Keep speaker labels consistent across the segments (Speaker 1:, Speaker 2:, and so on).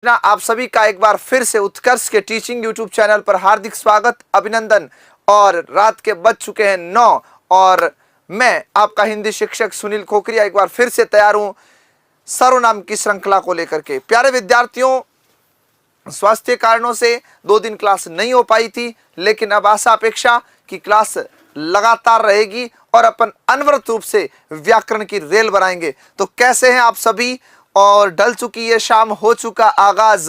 Speaker 1: ना आप सभी का एक बार फिर से उत्कर्ष के टीचिंग यूट्यूब चैनल पर हार्दिक स्वागत, अभिनंदन। और रात के बज चुके हैं 9 और मैं आपका हिंदी शिक्षक सुनील खोखरिया एक बार फिर से तैयार हूं सर्वनाम की श्रृंखला को लेकर के। प्यारे विद्यार्थियों, स्वास्थ्य कारणों से 2 दिन क्लास नहीं हो पाई थी, लेकिन अब आशा अपेक्षा कि क्लास लगातार रहेगी और अपन अनवरत रूप से व्याकरण की रेल बनाएंगे। तो कैसे हैं आप सभी? और ढल चुकी है शाम, हो चुका आगाज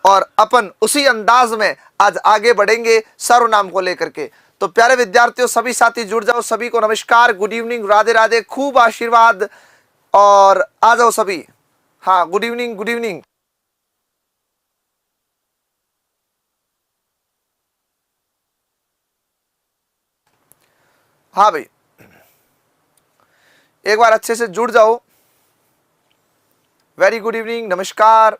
Speaker 1: और अपन उसी अंदाज में आज आगे बढ़ेंगे सर्वनाम को लेकर के। तो प्यारे विद्यार्थियों, सभी साथी जुड़ जाओ। सभी को नमस्कार, गुड इवनिंग, राधे राधे, खूब आशीर्वाद और आ जाओ सभी। हाँ, गुड इवनिंग, गुड इवनिंग। हाँ भाई, एक बार अच्छे से जुड़ जाओ। वेरी गुड इवनिंग, नमस्कार।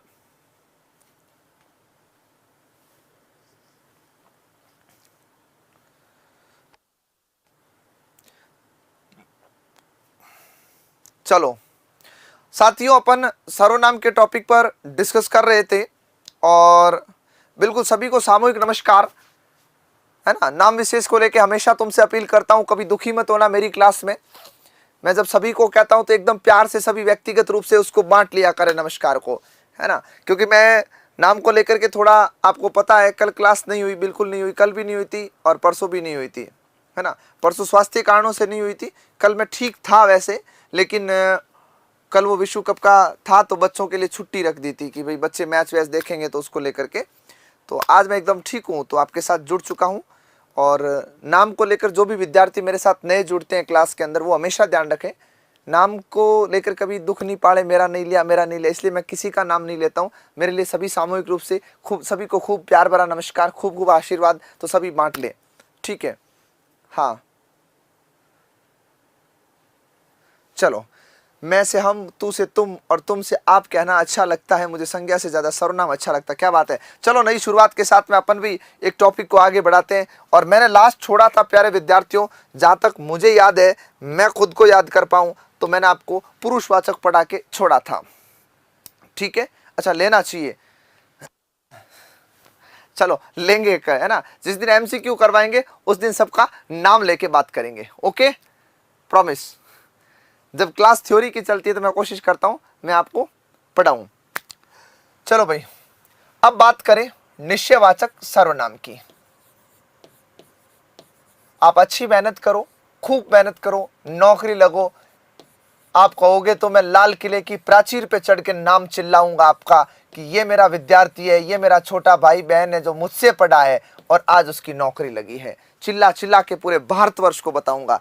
Speaker 1: चलो साथियों, अपन सर्वनाम के टॉपिक पर डिस्कस कर रहे थे और बिल्कुल सभी को सामूहिक नमस्कार, है ना। नाम विशेष को लेके हमेशा तुमसे अपील करता हूं, कभी दुखी मत होना मेरी क्लास में। मैं जब सभी को कहता हूं तो एकदम प्यार से सभी व्यक्तिगत रूप से उसको बांट लिया करें नमस्कार को, है ना। क्योंकि मैं नाम को लेकर के थोड़ा, आपको पता है, कल क्लास नहीं हुई, बिल्कुल नहीं हुई, कल भी नहीं हुई थी और परसों भी नहीं हुई थी, है ना। परसों स्वास्थ्य कारणों से नहीं हुई थी, कल मैं ठीक था वैसे, लेकिन कल वो विश्व कप का था तो बच्चों के लिए छुट्टी रख दी थी कि भाई बच्चे मैच वैच देखेंगे, तो उसको लेकर के। तो आज मैं एकदम ठीक हूँ, तो आपके साथ जुड़ चुका हूँ। और नाम को लेकर जो भी विद्यार्थी मेरे साथ नए जुड़ते हैं क्लास के अंदर, वो हमेशा ध्यान रखें, नाम को लेकर कभी दुख नहीं पाड़े, मेरा नहीं लिया, मेरा नहीं लिया। इसलिए मैं किसी का नाम नहीं लेता हूँ। मेरे लिए सभी सामूहिक रूप से खूब, सभी को खूब प्यार भरा नमस्कार, खूब खूब आशीर्वाद, तो सभी बांट ले, ठीक है। हाँ चलो, मैं से हम, तू से तुम और तुम से आप कहना अच्छा लगता है मुझे, संज्ञा से ज्यादा सर्वनाम अच्छा लगता है। क्या बात है। चलो, नई शुरुआत के साथ में अपन भी एक टॉपिक को आगे बढ़ाते हैं। और मैंने लास्ट छोड़ा था प्यारे विद्यार्थियों, जहां तक मुझे याद है, मैं खुद को याद कर पाऊं, तो मैंने आपको पुरुषवाचक पढ़ा के छोड़ा था, ठीक है। अच्छा, लेना चाहिए, चलो लेंगे, है ना। जिस दिन एमसीक्यू करवाएंगे उस दिन सबका नाम लेके बात करेंगे, ओके, प्रॉमिस। जब क्लास थ्योरी की चलती है तो मैं कोशिश करता हूं मैं आपको पढ़ाऊं। चलो भाई, अब बात करें निश्चयवाचक सर्वनाम की। आप अच्छी मेहनत करो, खूब मेहनत करो, नौकरी लगो। आप कहोगे तो मैं लाल किले की प्राचीर पे चढ़ के नाम चिल्लाऊंगा आपका कि ये मेरा विद्यार्थी है, ये मेरा छोटा भाई बहन है जो मुझसे पढ़ा है और आज उसकी नौकरी लगी है। चिल्ला चिल्ला के पूरे भारतवर्ष को बताऊंगा।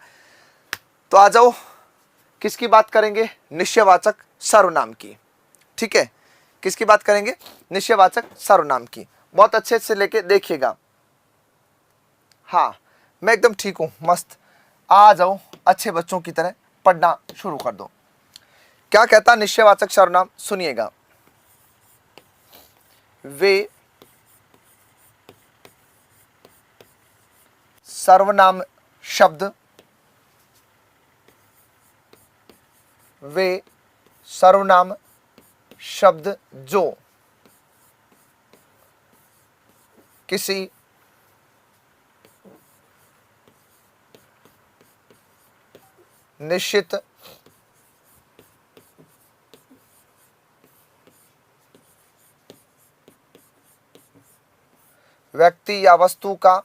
Speaker 1: तो आ जाओ, किसकी बात करेंगे? निश्चयवाचक सर्वनाम की, ठीक है। किसकी बात करेंगे? निश्चयवाचक सर्वनाम की। बहुत अच्छे से लेके देखिएगा। हाँ, मैं एकदम ठीक हूं, मस्त। आ जाओ, अच्छे बच्चों की तरह पढ़ना शुरू कर दो। क्या कहता निश्चयवाचक सर्वनाम? सुनिएगा। वे सर्वनाम शब्द, वे सर्वनाम शब्द जो किसी निश्चित व्यक्ति या वस्तु का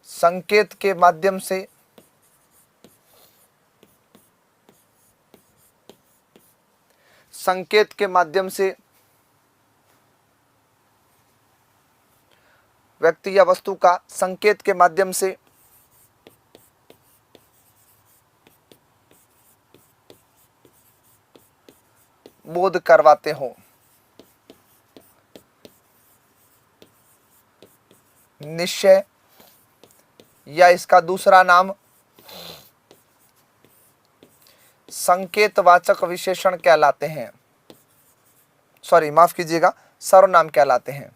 Speaker 1: संकेत के माध्यम से व्यक्ति या वस्तु का संकेत के माध्यम से बोध करवाते हो। निश्चय या इसका दूसरा नाम संकेतवाचक विशेषण कहलाते हैं, सॉरी माफ कीजिएगा, सर्वनाम कहलाते हैं।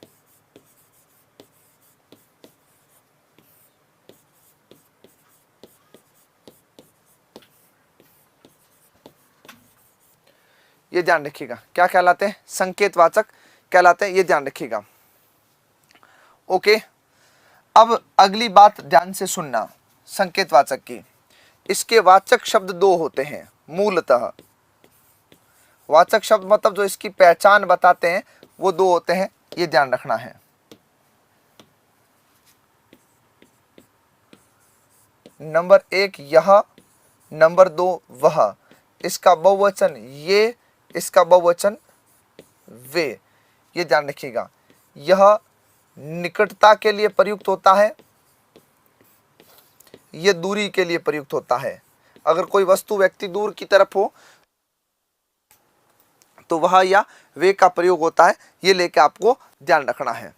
Speaker 1: ये ध्यान रखिएगा। क्या कहलाते हैं? संकेतवाचक कहलाते हैं, ये ध्यान रखिएगा। ओके, अब अगली बात ध्यान से सुनना संकेतवाचक की। इसके वाचक शब्द दो होते हैं मूलतः। वाचक शब्द मतलब जो इसकी पहचान बताते हैं वो दो होते हैं, ये ध्यान रखना है। नंबर एक यह, नंबर दो वह। इसका बहुवचन ये, इसका बहुवचन वे, ये ध्यान रखिएगा। यह निकटता के लिए प्रयुक्त होता है, यह दूरी के लिए प्रयुक्त होता है। अगर कोई वस्तु व्यक्ति दूर की तरफ हो तो वह या वे का प्रयोग होता है, ये लेके आपको ध्यान रखना है।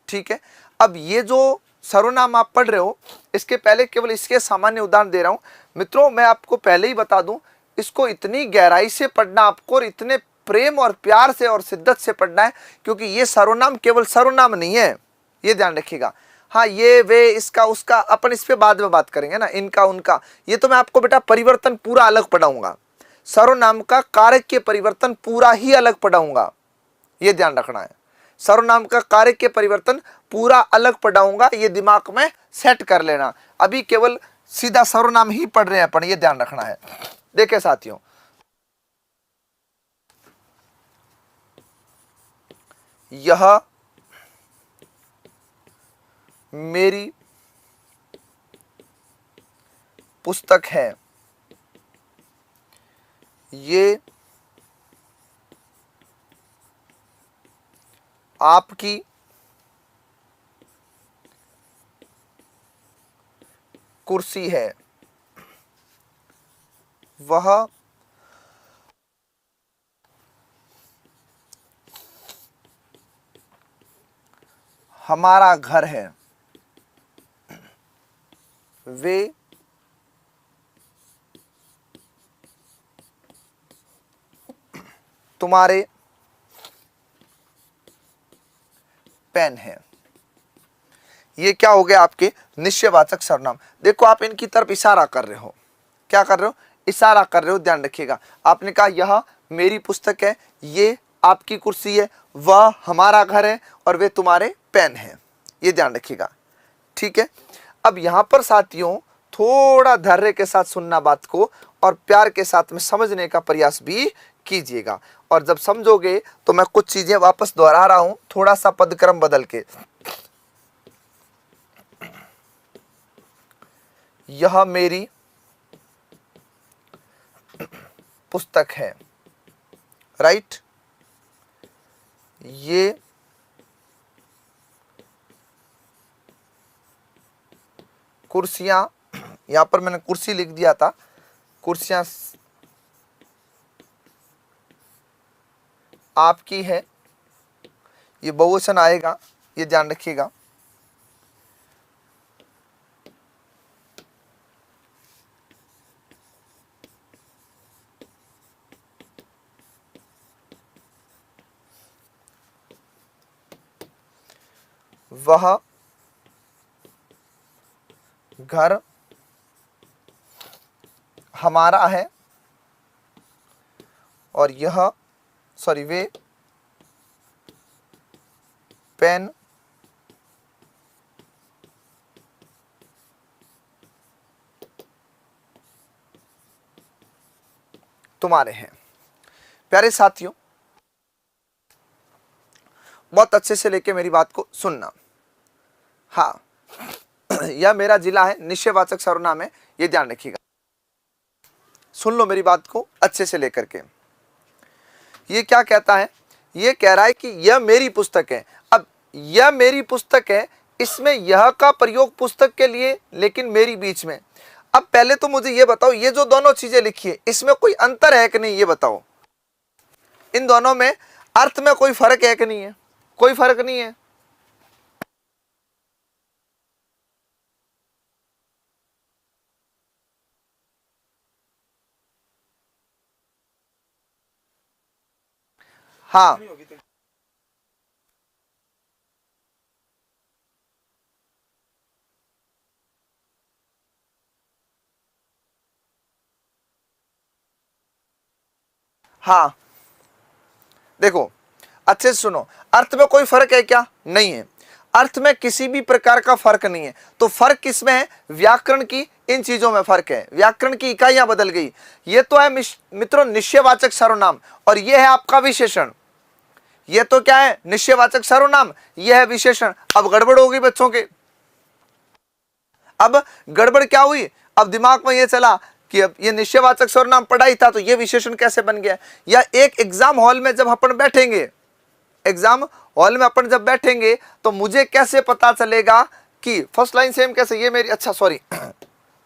Speaker 1: ठीक है, अब ये जो सर्वनाम आप पढ़ रहे हो, इसके पहले केवल इसके सामान्य उदाहरण दे रहा हूं। मित्रों, मैं आपको पहले ही बता दूं, इसको इतनी गहराई से पढ़ना आपको और इतने प्रेम और प्यार से और शिद्दत से पढ़ना है, क्योंकि ये सर्वनाम केवल सर्वनाम नहीं है, ये ध्यान रखिएगा। हाँ, ये वे इसका उसका अपन इस पे बाद में बात करेंगे ना, इनका उनका, ये तो मैं आपको बेटा परिवर्तन पूरा अलग पढ़ाऊंगा। सर्वनाम का कारक के परिवर्तन पूरा ही अलग पढ़ाऊंगा, ये ध्यान रखना है। सर्वनाम का कार्य के परिवर्तन पूरा अलग पढ़ाऊंगा, ये दिमाग में सेट कर लेना। अभी केवल सीधा सर्वनाम ही पढ़ रहे हैं अपन, ये ध्यान रखना है। देखे साथियों, यह मेरी पुस्तक है, ये आपकी कुर्सी है, वह हमारा घर है, वे तुम्हारे पेन है। ये क्या हो गया? आपके निश्चयवाचक सर्वनाम। देखो, आप इनकी तरफ इशारा कर रहे हो। क्या कर रहे हो? इशारा कर रहे हो, ध्यान रखिएगा। आपने कहा यह मेरी पुस्तक है, ये आपकी कुर्सी है, वह हमारा घर है और वे तुम्हारे पेन हैं, ये ध्यान रखिएगा। ठीक है, अब यहां पर साथियों थोड़ा धैर्य के साथ सुनना बात को और प्यार के साथ में समझने का प्रयास भी कीजिएगा। और जब समझोगे तो मैं कुछ चीजें वापस दोहरा रहा हूं, थोड़ा सा पदक्रम बदल के। यह मेरी पुस्तक है, राइट। ये कुर्सियां, यहां पर मैंने कुर्सी लिख दिया था, कुर्सियां आपकी है, ये बहुवचन आएगा, ये ध्यान रखिएगा। वह घर हमारा है और यह वे पेन तुम्हारे हैं। प्यारे साथियों, बहुत अच्छे से लेके मेरी बात को सुनना। हाँ, यह मेरा जिला है, निश्चयवाचक सर्वनाम है, ये ध्यान रखिएगा। सुन लो मेरी बात को अच्छे से लेकर के। ये क्या कहता है? ये कह रहा है कि यह मेरी पुस्तक है। अब यह मेरी पुस्तक है, इसमें यह का प्रयोग पुस्तक के लिए, लेकिन मेरी बीच में। अब पहले तो मुझे ये बताओ, ये जो दोनों चीजें लिखी है इसमें कोई अंतर है कि नहीं, ये बताओ। इन दोनों में अर्थ में कोई फर्क है कि नहीं है? कोई फर्क नहीं है। हाँ, हाँ, देखो अच्छे से सुनो, अर्थ में कोई फर्क है क्या? नहीं है, अर्थ में किसी भी प्रकार का फर्क नहीं है। तो फर्क किसमें है? व्याकरण की इन चीजों में फर्क है, व्याकरण की इकाइयां बदल गई। ये तो है मित्रों निश्चयवाचक सर्वनाम, और ये है आपका विशेषण। ये तो क्या है? निश्चयवाचक सर्वनाम, ये है विशेषण। अब गड़बड़ होगी बच्चों के, अब गड़बड़ क्या हुई? अब दिमाग में ये चला कि अब ये निश्चयवाचक सर्वनाम पढ़ा ही था तो ये विशेषण कैसे बन गया? या एक एग्जाम हॉल में जब अपन बैठेंगे, एग्जाम हॉल में अपन जब बैठेंगे तो मुझे कैसे पता चलेगा कि फर्स्ट लाइन सेम कैसे? ये मेरी, अच्छा सॉरी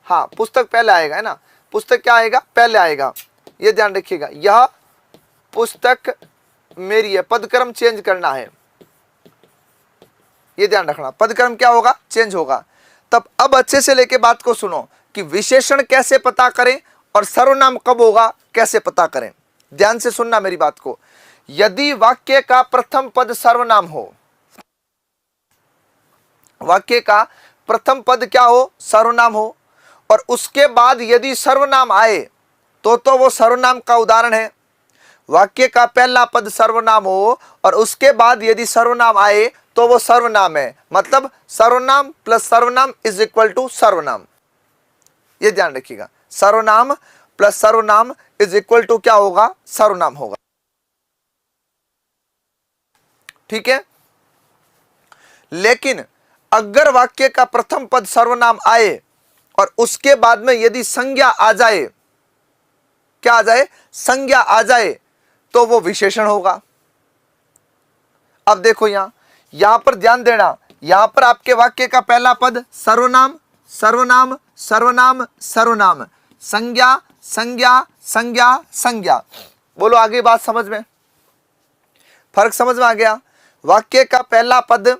Speaker 1: हाँ पुस्तक पहले आएगा, है ना? पुस्तक क्या आएगा? पहले आएगा, ये ध्यान रखिएगा। यह पुस्तक मेरी है, पदक्रम चेंज करना है, ये ध्यान रखना, पदक्रम क्या होगा? चेंज होगा। तब अब अच्छे से लेके बात को सुनो कि विशेषण कैसे पता करें और सर्वनाम कब होगा कैसे पता करें। ध्यान से सुनना मेरी बात को। यदि वाक्य का प्रथम पद सर्वनाम हो, वाक्य का प्रथम पद क्या हो? सर्वनाम हो, और उसके बाद यदि सर्वनाम आए तो वो सर्वनाम का उदाहरण है। वाक्य का पहला पद सर्वनाम हो और उसके बाद यदि सर्वनाम आए तो वो सर्वनाम है, मतलब सर्वनाम प्लस सर्वनाम इज इक्वल टू सर्वनाम। ये ध्यान रखिएगा, सर्वनाम प्लस सर्वनाम इज इक्वल टू क्या होगा? सर्वनाम होगा। ठीक है, लेकिन अगर वाक्य का प्रथम पद सर्वनाम आए और उसके बाद में यदि संज्ञा आ जाए, क्या आ जाए? संज्ञा आ जाए, तो वो विशेषण होगा। अब देखो यहां पर ध्यान देना, यहां पर आपके वाक्य का पहला पद सर्वनाम सर्वनाम सर्वनाम सर्वनाम, संज्ञा संज्ञा संज्ञा संज्ञा। बोलो आगे बात समझ में, फर्क समझ में आ गया? वाक्य का पहला पद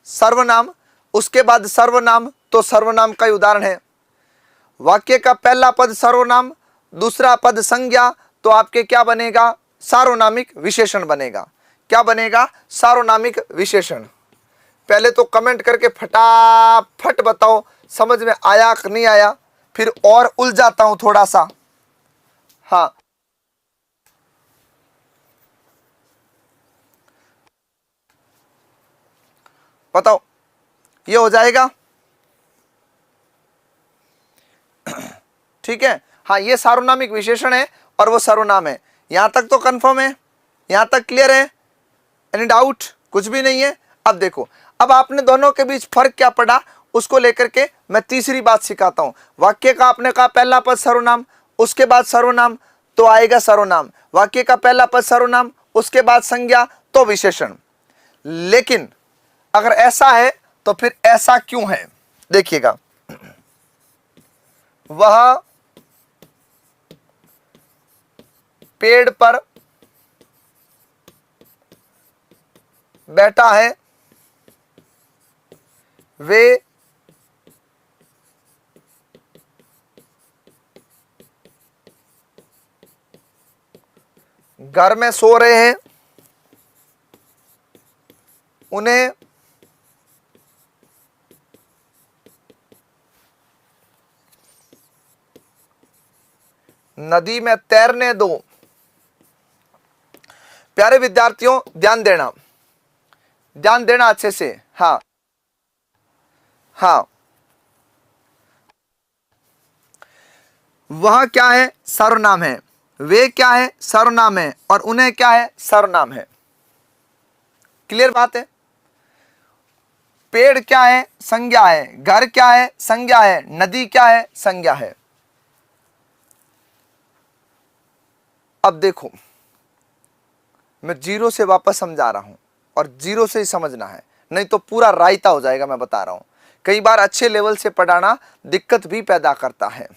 Speaker 1: सर्वनाम, उसके बाद सर्वनाम, तो सर्वनाम का उदाहरण है। वाक्य का पहला पद सर्वनाम, दूसरा पद संज्ञा, तो आपके क्या बनेगा? सार्वनामिक विशेषण बनेगा। क्या बनेगा? सार्वनामिक विशेषण। पहले तो कमेंट करके फटाफट बताओ समझ में आया कि नहीं आया, फिर और उलझाता हूं थोड़ा सा। हाँ बताओ, ये हो जाएगा? ठीक है, हाँ ये सार्वनामिक विशेषण है और वो सर्वनाम है। यहां तक तो कंफर्म है, यहां तक क्लियर है? Any doubt? कुछ भी नहीं है? अब देखो, अब आपने दोनों के बीच फर्क क्या पड़ा उसको लेकर के मैं तीसरी बात सिखाता हूं। वाक्य का आपने कहा पहला पद सर्वनाम, उसके बाद सर्वनाम, तो आएगा सर्वनाम। वाक्य का पहला पद सर्वनाम, उसके बाद संज्ञा, तो विशेषण। लेकिन अगर ऐसा है तो फिर ऐसा क्यों है? देखिएगा, वह पेड़ पर बैठा है, वे घर में सो रहे हैं, उन्हें नदी में तैरने दो। प्यारे विद्यार्थियों ध्यान देना, ध्यान देना अच्छे से। हाँ हाँ, वह क्या है? सर्वनाम है। वे क्या है? सर्वनाम है। और उन्हें क्या है? सर्वनाम है। क्लियर बात है? पेड़ क्या है? संज्ञा है। घर क्या है? संज्ञा है। नदी क्या है? संज्ञा है। अब देखो, मैं जीरो से वापस समझा रहा हूं और जीरो से ही समझना है, नहीं तो पूरा रायता हो जाएगा। मैं बता रहा हूं, कई बार अच्छे लेवल से पढ़ाना दिक्कत भी पैदा करता है।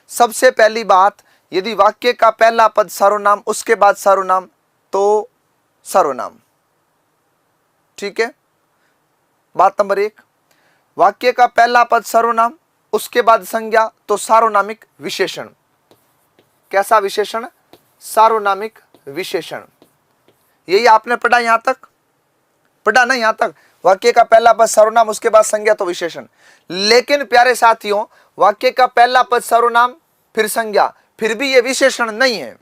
Speaker 1: सबसे पहली बात, यदि वाक्य का पहला पद सर्वनाम, उसके बाद सर्वनाम, तो सर्वनाम। ठीक है, बात नंबर एक। वाक्य का पहला पद सर्वनाम, उसके बाद संज्ञा, तो सार्वनामिक विशेषण। कैसा विशेषण? सार्वनामिक विशेषण। यही आपने पढ़ा, यहां तक पढ़ा ना? यहां तक वाक्य का पहला पद सर्वनाम, उसके बाद संज्ञा, तो विशेषण। लेकिन प्यारे साथियों, वाक्य का पहला पद सर्वनाम फिर संज्ञा, फिर भी यह विशेषण नहीं है।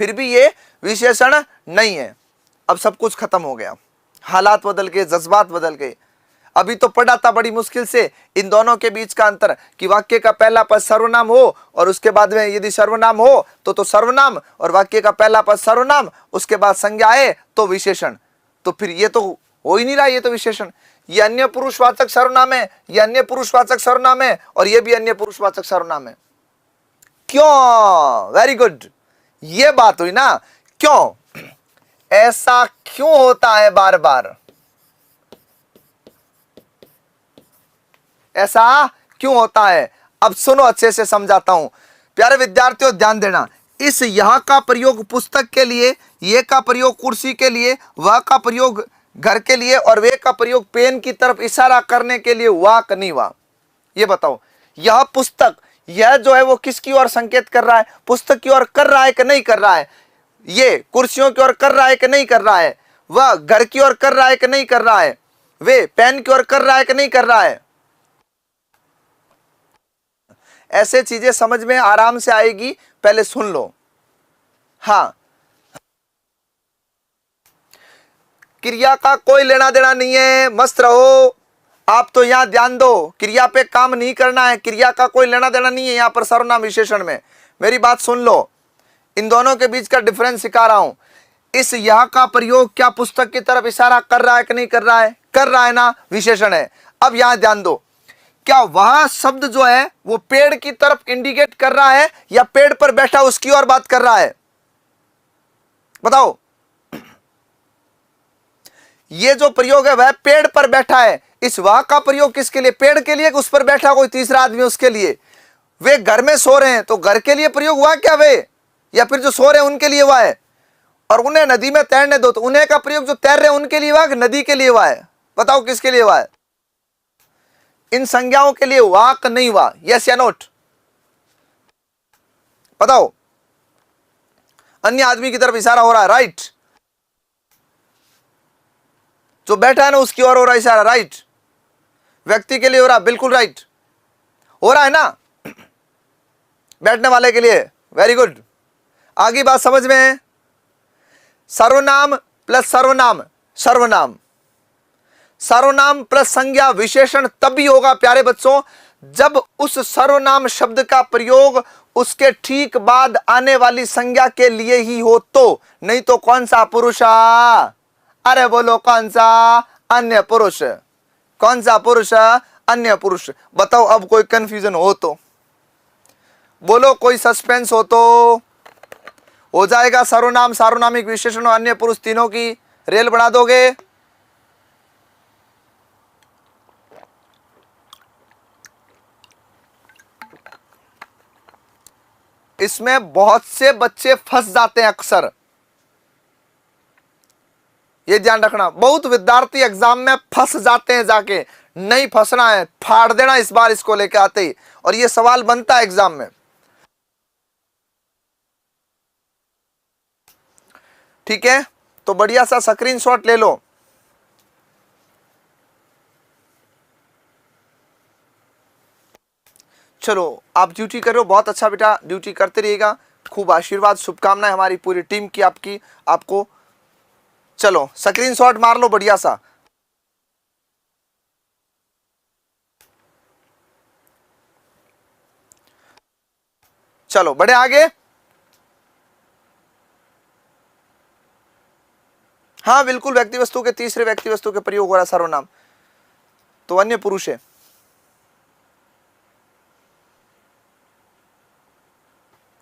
Speaker 1: फिर भी ये विशेषण नहीं है। अब सब कुछ खत्म हो गया, हालात बदल गए, जज्बात बदल गए। अभी तो पढ़ा था बड़ी मुश्किल से इन दोनों के बीच का अंतर कि वाक्य का पहला पद सर्वनाम हो और उसके बाद में यदि सर्वनाम हो तो सर्वनाम, और वाक्य का पहला पद सर्वनाम उसके बाद संज्ञा आए तो विशेषण। तो फिर ये तो हो ही नहीं रहा, ये तो विशेषण। ये अन्य पुरुषवाचक सर्वनाम है, ये अन्य पुरुषवाचक सर्वनाम है, और ये भी अन्य पुरुषवाचक सर्वनाम है। क्यों? वेरी गुड, ये बात हुई ना। क्यों ऐसा क्यों होता है? बार बार ऐसा क्यों होता है? अब सुनो, अच्छे से समझाता हूं। प्यारे विद्यार्थियों ध्यान देना, इस यह का प्रयोग पुस्तक के लिए, ये का प्रयोग कुर्सी के लिए, वह का प्रयोग घर के लिए, और वे का प्रयोग पेन की तरफ इशारा करने के लिए हुआ कि नहीं हुआ? ये बताओ, यह पुस्तक, यह जो है वो किसकी ओर संकेत कर रहा है? पुस्तक की ओर कर रहा है कि नहीं कर रहा है? ये कुर्सियों की ओर कर रहा है कि नहीं कर रहा है? वह घर की ओर कर रहा है कि नहीं कर रहा है? वे पेन की ओर कर रहा है कि नहीं कर रहा है? ऐसे चीजें समझ में आराम से आएगी, पहले सुन लो। हाँ, क्रिया का कोई लेना देना नहीं है, मस्त रहो। आप तो यहां ध्यान दो, क्रिया पे काम नहीं करना है, क्रिया का कोई लेना देना नहीं है यहां पर सर्वनाम विशेषण में। मेरी बात सुन लो, इन दोनों के बीच का डिफरेंस सिखा रहा हूं। इस यह का प्रयोग क्या पुस्तक की तरफ इशारा कर रहा है कि नहीं कर रहा है? कर रहा है ना, विशेषण है। अब यहां ध्यान दो, क्या वह शब्द जो है वो पेड़ की तरफ इंडिकेट कर रहा है या पेड़ पर बैठा उसकी ओर बात कर रहा है? बताओ। ये जो प्रयोग है वह पेड़ पर बैठा है। इस वह का प्रयोग किसके लिए? पेड़ के लिए, उस पर बैठा कोई तीसरा आदमी उसके लिए। वे घर में सो रहे हैं तो घर के लिए प्रयोग हुआ क्या वे, या फिर जो सो रहे हैं उनके लिए हुआ है? और उन्हें नदी में तैरने दो, तो उन्हें का प्रयोग जो तैर रहे हैं उनके लिए हुआ कि नदी के लिए हुआ है? बताओ किसके लिए हुआ है? इन संज्ञाओं के लिए हुआ कि नहीं हुआ? यस या नोट? बताओ। अन्य आदमी की तरफ इशारा हो रहा है, राइट। जो बैठा है ना उसकी ओर हो रहा है इशारा, राइट। व्यक्ति के लिए हो रहा, बिल्कुल राइट, हो रहा है ना, बैठने वाले के लिए। वेरी गुड, आगे बात समझ में है? सर्वनाम प्लस सर्वनाम, सर्वनाम सर्वनाम प्लस संज्ञा विशेषण तभी होगा प्यारे बच्चों जब उस सर्वनाम शब्द का प्रयोग उसके ठीक बाद आने वाली संज्ञा के लिए ही हो, तो नहीं तो कौन सा पुरुष? अरे बोलो कौन सा? अन्य पुरुष। कौन सा पुरुष? अन्य पुरुष। बताओ, अब कोई कंफ्यूजन हो तो बोलो, कोई सस्पेंस हो तो हो जाएगा। सर्वनाम, सार्वनामिक विशेषण और अन्य पुरुष तीनों की रेल बना दोगे? इसमें बहुत से बच्चे फंस जाते हैं अक्सर, ये ध्यान रखना। बहुत विद्यार्थी एग्जाम में फंस जाते हैं, जाके नहीं फंसना है, फाड़ देना इस बार इसको लेके आते ही, और ये सवाल बनता है एग्जाम में। ठीक है, तो बढ़िया सा स्क्रीनशॉट ले लो। चलो, आप ड्यूटी करो, बहुत अच्छा बेटा, ड्यूटी करते रहिएगा। खूब आशीर्वाद, शुभकामनाएं हमारी पूरी टीम की आपकी, आपको। चलो स्क्रीनशॉट मार लो बढ़िया सा। चलो बढ़े आगे। हाँ बिल्कुल, व्यक्ति वस्तु के तीसरे व्यक्ति वस्तु के प्रयोग हो रहा सर्वनाम, तो अन्य पुरुष है।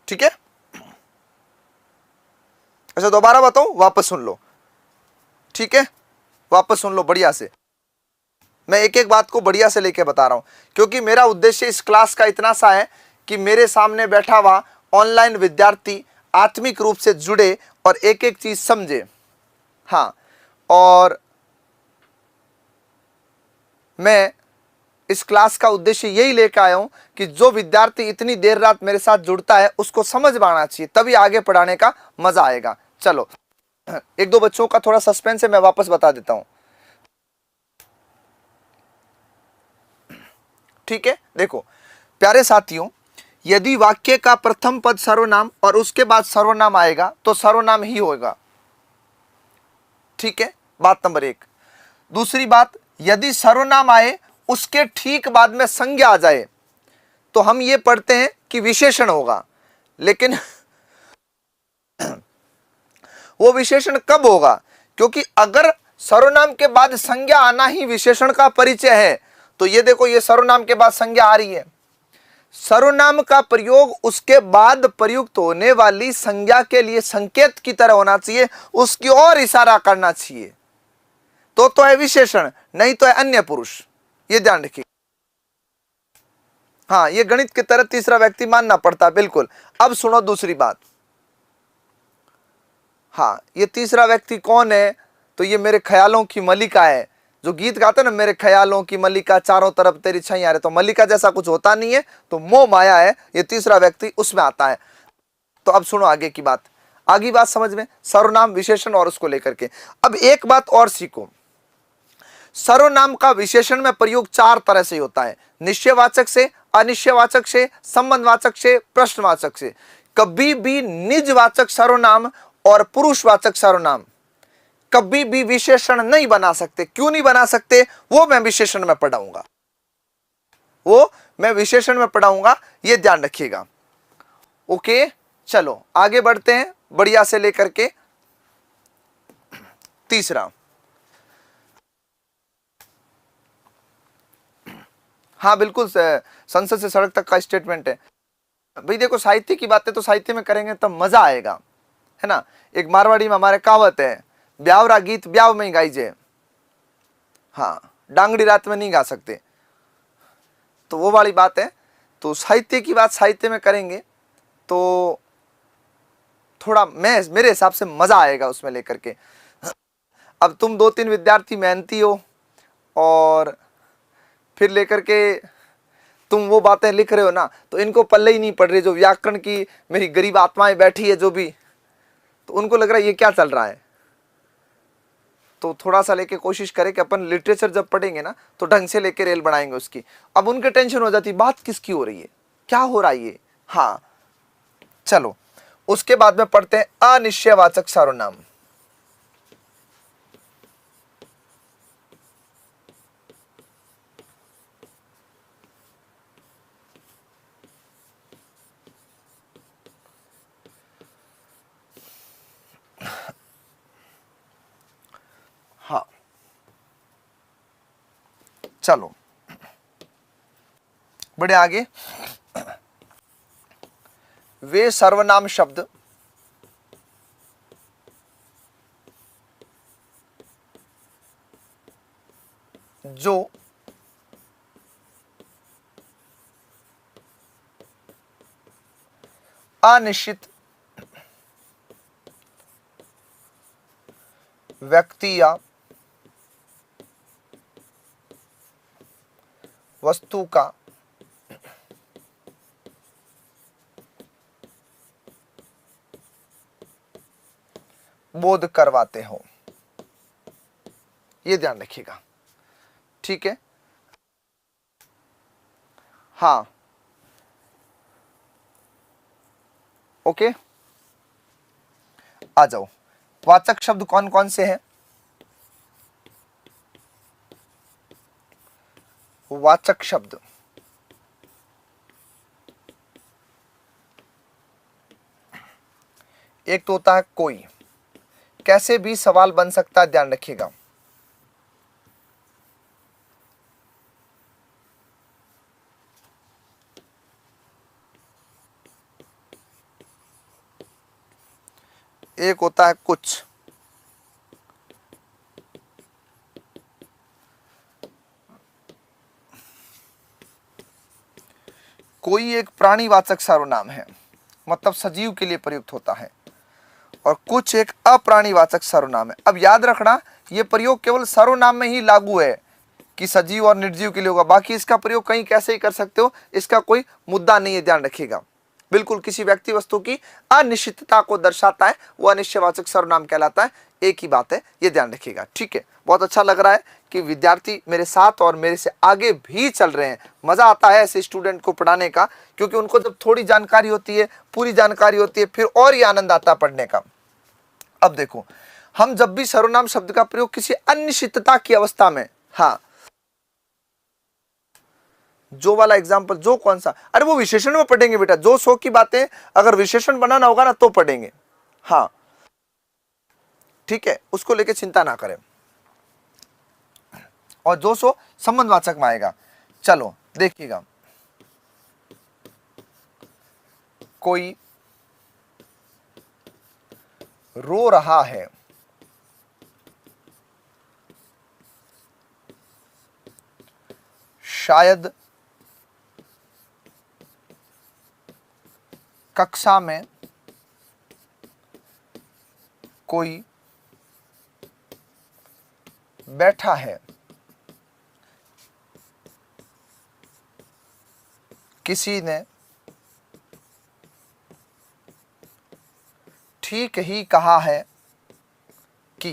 Speaker 1: ठीक है, अच्छा दोबारा बताऊं, वापस सुन लो। ठीक है, वापस सुन लो बढ़िया से। मैं एक एक बात को बढ़िया से लेके बता रहा हूं, क्योंकि मेरा उद्देश्य इस क्लास का इतना सा है कि मेरे सामने बैठा हुआ ऑनलाइन विद्यार्थी आत्मिक रूप से जुड़े और एक एक चीज समझे। हाँ, और मैं इस क्लास का उद्देश्य यही लेकर आया हूं कि जो विद्यार्थी इतनी देर रात मेरे साथ जुड़ता है उसको समझ में आना चाहिए, तभी आगे पढ़ाने का मजा आएगा। चलो, एक दो बच्चों का थोड़ा सस्पेंस है, मैं वापस बता देता हूं। ठीक है, देखो प्यारे साथियों, यदि वाक्य का प्रथम पद सर्वनाम और उसके बाद सर्वनाम आएगा तो सर्वनाम ही होगा। ठीक है, बात नंबर 1। दूसरी बात, यदि सर्वनाम आए उसके ठीक बाद में संज्ञा आ जाए तो हम ये पढ़ते हैं कि विशेषण होगा, लेकिन वो विशेषण कब होगा? क्योंकि अगर सर्वनाम के बाद संज्ञा आना ही विशेषण का परिचय है तो ये देखो, ये सर्वनाम के बाद संज्ञा आ रही है। सर्वनाम का प्रयोग उसके बाद प्रयुक्त होने वाली संज्ञा के लिए संकेत की तरह होना चाहिए, उसकी ओर इशारा करना चाहिए, तो है विशेषण, नहीं तो है अन्य पुरुष। ये ध्यान रखिए। हाँ, ये गणित की तरह तीसरा व्यक्ति मानना पड़ता, बिल्कुल। अब सुनो दूसरी बात। हाँ, ये तीसरा व्यक्ति कौन है? तो ये मेरे ख्यालों की मल्लिका है। जो गीत गाते ना, मेरे ख्यालों की मल्लिका चारों तरफ तेरी छैया रे, तो मल्लिका जैसा कुछ होता नहीं है, तो मोह माया है, ये तीसरा व्यक्ति उसमें आता है। तो अब सुनो आगे की बात, आगे बात समझ में, सर्वनाम, विशेषण और उसको लेकर के। अब एक बात और सीखो, सर्वनाम का विशेषण में प्रयोग 4 तरह से होता है, निश्चयवाचक से, अनिश्चयवाचक से, संबंधवाचक से, प्रश्नवाचक से। कभी भी निजवाचक सर्वनाम और पुरुषवाचक सर्वनाम कभी भी विशेषण नहीं बना सकते। क्यों नहीं बना सकते? वो मैं विशेषण में पढ़ाऊंगा, ये ध्यान रखिएगा। ओके, चलो आगे बढ़ते हैं बढ़िया से लेकर के तीसरा। हाँ बिल्कुल, संसद से सड़क तक का स्टेटमेंट है। भाई देखो, साहित्य की बातें तो साहित्य में करेंगे तब मजा आएगा, है ना। एक मारवाड़ी में हमारे कहावत है, ब्यावरा गीत ब्याव में ही गाइजे। हाँ, डांगड़ी रात में नहीं गा सकते, तो वो वाली बात है। तो साहित्य की बात साहित्य में करेंगे तो थोड़ा मेरे हिसाब से मजा आएगा उसमें लेकर के। अब तुम 2-3 विद्यार्थी मेहनती हो और फिर लेकर के तुम वो बातें लिख रहे हो ना, तो इनको पल्ले ही नहीं पड़ रही। जो व्याकरण की मेरी गरीब आत्माएं बैठी है जो भी, तो उनको लग रहा है ये क्या चल रहा है। तो थोड़ा सा लेके कोशिश करें कि अपन लिटरेचर जब पढ़ेंगे ना तो ढंग से लेके रेल बनाएंगे उसकी। अब उनके टेंशन हो जाती, बात किसकी हो रही है, क्या हो रहा है ये। हाँ चलो, उसके बाद में पढ़ते हैं अनिश्चयवाचक सर्वनाम। हाँ चलो बड़े आगे। वे सर्वनाम शब्द जो अनिश्चित व्यक्ति या वस्तु का बोध करवाते हो, ये ध्यान रखिएगा। ठीक है, हाँ ओके। आ जाओ, वाचक शब्द कौन कौन से हैं? वाचक शब्द एक तो होता है कोई, कैसे भी सवाल बन सकता है, ध्यान रखिएगा। एक होता है कुछ, कोई एक प्राणीवाचक सर्वनाम है, मतलब सजीव के लिए प्रयुक्त होता है, और कुछ एक अप्राणीवाचक सर्वनाम है। अब याद रखना, यह प्रयोग केवल सर्वनाम में ही लागू है कि सजीव और निर्जीव के लिए होगा, बाकी इसका प्रयोग कहीं कैसे ही कर सकते हो, इसका कोई मुद्दा नहीं है, ध्यान रखिएगा। बिल्कुल किसी व्यक्ति वस्तु की अनिश्चितता को दर्शाता है, वो अनिश्चयवाचक सर्वनाम कहलाता है। एक ही बात है, ये ध्यान रखिएगा। ठीक है, बहुत अच्छा लग रहा है कि विद्यार्थी मेरे साथ और मेरे से आगे भी चल रहे हैं। मजा आता है ऐसे स्टूडेंट को पढ़ाने का, क्योंकि उनको जब थोड़ी जानकारी होती है, पूरी जानकारी होती है, फिर और ही आनंद आता है पढ़ने का। अब देखो, हम जब भी सर्वनाम शब्द का प्रयोग किसी अनिश्चितता की अवस्था में, हाँ जो वाला एग्जाम्पल, जो कौन सा, अरे वो विशेषण में पढ़ेंगे बेटा, जो सो की बातें अगर विशेषण बनाना होगा ना तो पढ़ेंगे। हाँ ठीक है, उसको लेके चिंता ना करें। और जो सो संबंधवाचक में आएगा। चलो देखिएगा, कोई रो रहा है, शायद कक्षा में कोई बैठा है, किसी ने ठीक ही कहा है कि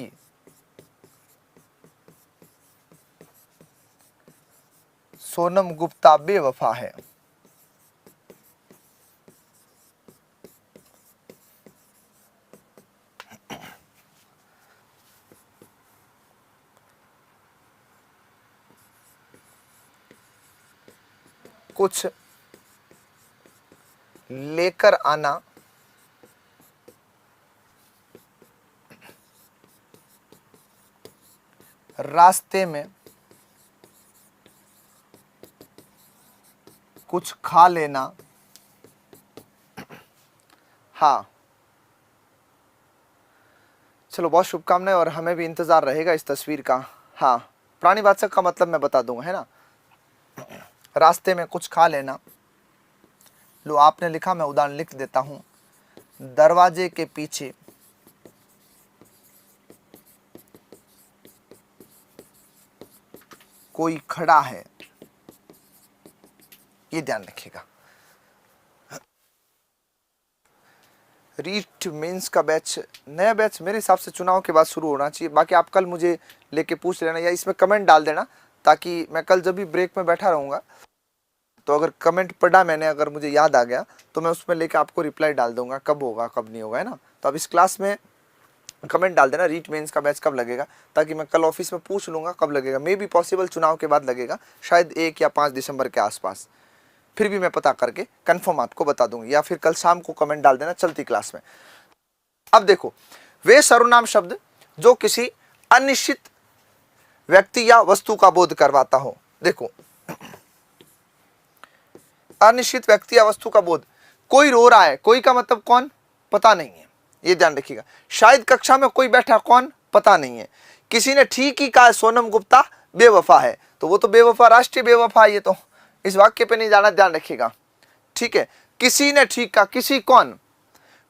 Speaker 1: सोनम गुप्ता बेवफा है। कुछ लेकर आना, रास्ते में कुछ खा लेना। हाँ चलो, बहुत शुभकामनाएं, और हमें भी इंतजार रहेगा इस तस्वीर का। हाँ, प्राणीवाचक का मतलब मैं बता दूंगा, है ना। रास्ते में कुछ खा लेना, लो आपने लिखा, मैं उदाहरण लिख देता हूं। दरवाजे के पीछे कोई खड़ा है, ये ध्यान रखिएगा। रीट मेंस का बैच, नया बैच मेरे हिसाब से चुनाव के बाद शुरू होना चाहिए। बाकी आप कल मुझे लेके पूछ लेना या इसमें कमेंट डाल देना, ताकि मैं कल जब भी ब्रेक में बैठा रहूँगा तो अगर कमेंट पढ़ा मैंने, अगर मुझे याद आ गया तो मैं उसमें लेके आपको रिप्लाई डाल दूंगा, कब होगा कब नहीं होगा, है ना। तो अब इस क्लास में कमेंट डाल देना रीट मेंस का बैच कब लगेगा, ताकि मैं कल ऑफिस में पूछ लूँगा कब लगेगा। मे बी पॉसिबल चुनाव के बाद लगेगा, शायद 1 या 5 दिसंबर के आसपास। फिर भी मैं पता करके कंफर्म आपको बता दूंगी, या फिर कल शाम को कमेंट डाल देना चलती क्लास में। अब देखो, वे सर्वनाम शब्द जो किसी अनिश्चित व्यक्ति या वस्तु का बोध करवाता हो। देखो, अनिश्चित व्यक्ति या वस्तु का बोध, कोई रो रहा है, कोई का मतलब कौन, पता नहीं है, ये ध्यान रखिएगा। शायद कक्षा में कोई बैठा, कौन, पता नहीं है। किसी ने ठीक ही कहा सोनम गुप्ता बेवफा है, तो वो तो बेवफा, राष्ट्रीय बेवफा है, ये तो इस वाक्य पे नहीं जाना, ध्यान रखिएगा। ठीक है, किसी ने ठीक कहा, किसी कौन,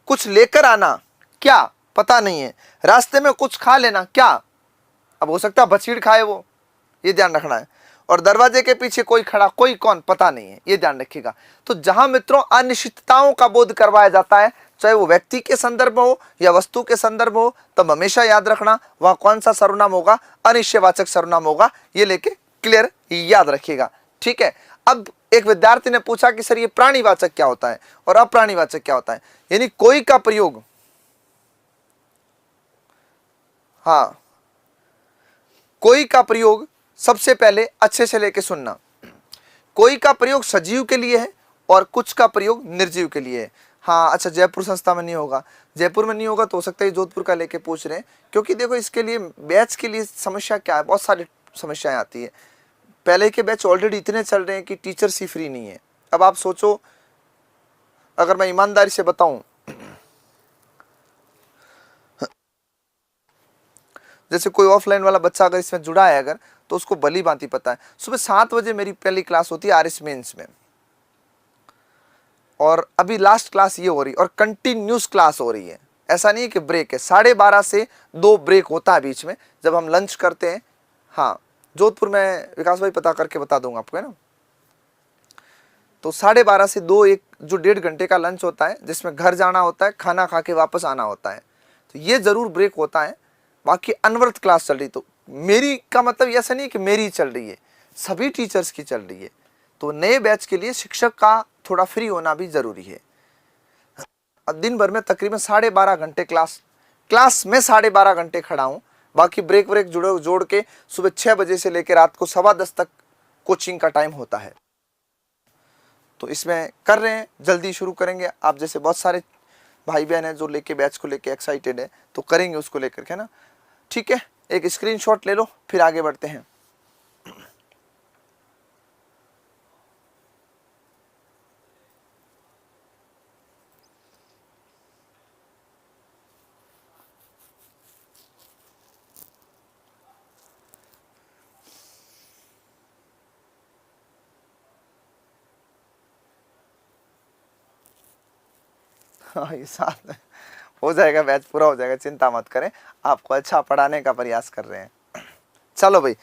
Speaker 1: कुछ लेकर आना, क्या, पता नहीं है। रास्ते में कुछ खा लेना, क्या, अब हो सकता है बछीड़ खाए वो, ये ध्यान रखना है। और दरवाजे के पीछे कोई खड़ा, कोई कौन, पता नहीं है, ये ध्यान रखिएगा। तो जहां मित्रों अनिश्चितताओं का बोध करवाया जाता है, चाहे वो व्यक्ति के संदर्भ हो या वस्तु के संदर्भ हो, तब हमेशा याद रखना वहां कौन सा सर्वनाम होगा, अनिश्चयवाचक सर्वनाम होगा, ये लेके क्लियर याद रखिएगा। ठीक है, अब एक विद्यार्थी ने पूछा कि सर ये प्राणीवाचक क्या होता है और अप्राणीवाचक क्या होता है, यानी कोई का प्रयोग, हाँ कोई का प्रयोग सबसे पहले अच्छे से लेके सुनना। कोई का प्रयोग सजीव के लिए है और कुछ का प्रयोग निर्जीव के लिए है। हाँ अच्छा, जयपुर संस्था में नहीं होगा, जयपुर में नहीं होगा तो हो सकता है जोधपुर का लेके पूछ रहे हैं, क्योंकि देखो इसके लिए बैच के लिए समस्या क्या है, बहुत सारी समस्याएं आती है। पहले के बैच ऑलरेडी इतने चल रहे हैं कि टीचर्स ही फ्री नहीं है। अब आप सोचो, अगर मैं ईमानदारी से बताऊं, जैसे कोई ऑफलाइन वाला बच्चा अगर इसमें जुड़ा है अगर, तो उसको भली भांति पता है। सुबह 7 बजे मेरी पहली क्लास होती है आरएस मेंस में, और अभी लास्ट क्लास ये हो रही और कंटिन्यूस क्लास हो रही है, ऐसा नहीं है कि ब्रेक है। 12:30 से 2 ब्रेक होता है बीच में जब हम लंच करते हैं। हाँ जोधपुर में विकास भाई पता करके बता दूंगा आपको, है ना। तो 12:30 से 2 एक जो 1.5 घंटे का लंच होता है जिसमें घर जाना होता है, खाना खा के वापस आना होता है, तो ये ज़रूर ब्रेक होता है। बाकी अनवरत क्लास चल रही, तो मेरी का मतलब ऐसा नहीं कि मेरी चल रही है, सभी टीचर्स की चल रही है। तो नए बैच के लिए शिक्षक का थोड़ा फ्री होना भी ज़रूरी है। अब दिन भर में तकरीबन 12.5 घंटे क्लास में 12.5 घंटे खड़ा हूँ, बाकी ब्रेक जोड़ के सुबह 6 बजे से लेकर रात को 10:15 तक कोचिंग का टाइम होता है। तो इसमें कर रहे हैं, जल्दी शुरू करेंगे। आप जैसे बहुत सारे भाई बहन हैं जो लेके बैच को लेके एक्साइटेड है, तो करेंगे उसको लेकर के ना। ठीक है, एक स्क्रीनशॉट ले लो, फिर आगे बढ़ते हैं। हाँ, ये साथ में हो जाएगा, बैच पूरा हो जाएगा, चिंता मत करें। आपको अच्छा पढ़ाने का प्रयास कर रहे हैं। चलो भाई,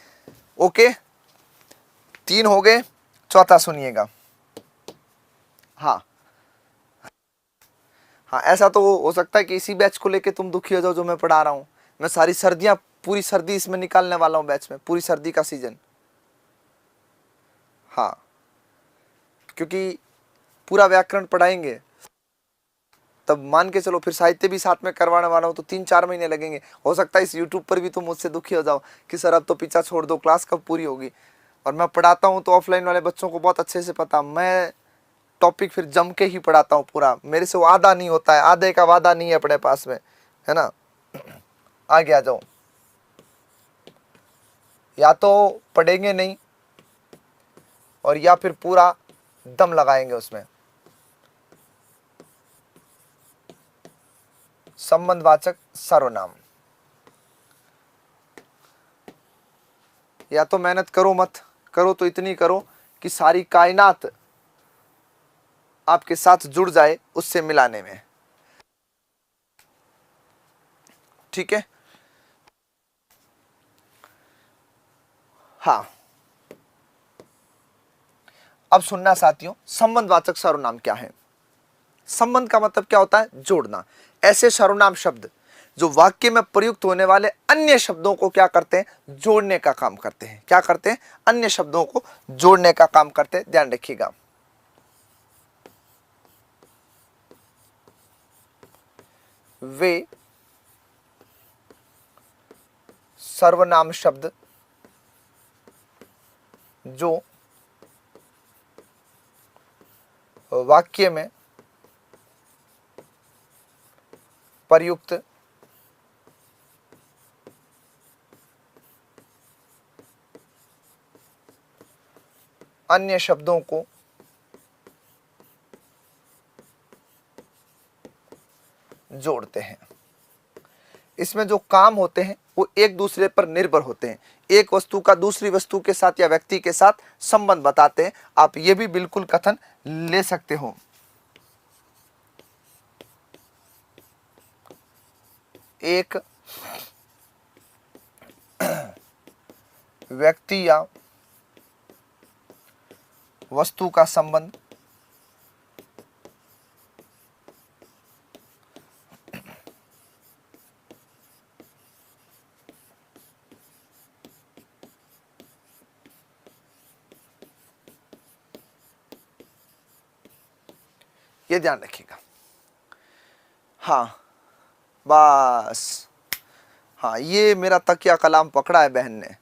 Speaker 1: ओके, 3 हो गए, चौथा सुनिएगा। हाँ हाँ, ऐसा तो हो सकता है कि इसी बैच को लेके तुम दुखी हो जाओ जो मैं पढ़ा रहा हूँ। मैं सारी सर्दियाँ, पूरी सर्दी इसमें निकालने वाला हूँ बैच में, पूरी सर्दी का सीजन। हाँ, क्योंकि पूरा व्याकरण पढ़ाएंगे, तब मान के चलो फिर साहित्य भी साथ में करवाने वाला हूँ, तो 3-4 महीने लगेंगे। हो सकता है इस यूट्यूब पर भी तुम मुझसे दुखी हो जाओ कि सर अब तो पीछा छोड़ दो, क्लास कब पूरी होगी। और मैं पढ़ाता हूँ तो ऑफलाइन वाले बच्चों को बहुत अच्छे से पता, मैं टॉपिक फिर जम के ही पढ़ाता हूँ पूरा, मेरे से वो आधा नहीं होता है, आधे का वादा नहीं है अपने पास में, है ना। आगे आ जाओ, या तो पढ़ेंगे नहीं और या फिर पूरा दम लगाएंगे उसमें। संबंधवाचक सर्वनाम, या तो मेहनत करो, मत करो तो इतनी करो कि सारी कायनात आपके साथ जुड़ जाए उससे मिलाने में। ठीक है, हाँ। अब सुनना साथियों, संबंधवाचक सर्वनाम क्या है। संबंध का मतलब क्या होता है, जोड़ना। ऐसे सर्वनाम शब्द जो वाक्य में प्रयुक्त होने वाले अन्य शब्दों को क्या करते हैं, जोड़ने का काम करते हैं। क्या करते हैं, अन्य शब्दों को जोड़ने का काम करते हैं, ध्यान रखिएगा। वे सर्वनाम शब्द जो वाक्य में प्रयुक्त अन्य शब्दों को जोड़ते हैं। इसमें जो काम होते हैं वो एक दूसरे पर निर्भर होते हैं। एक वस्तु का दूसरी वस्तु के साथ या व्यक्ति के साथ संबंध बताते हैं। आप ये भी बिल्कुल कथन ले सकते हो। एक व्यक्ति या वस्तु का संबंध ये ध्यान रखिएगा। हाँ बस, हाँ ये मेरा तकिया कलाम पकड़ा है बहन ने,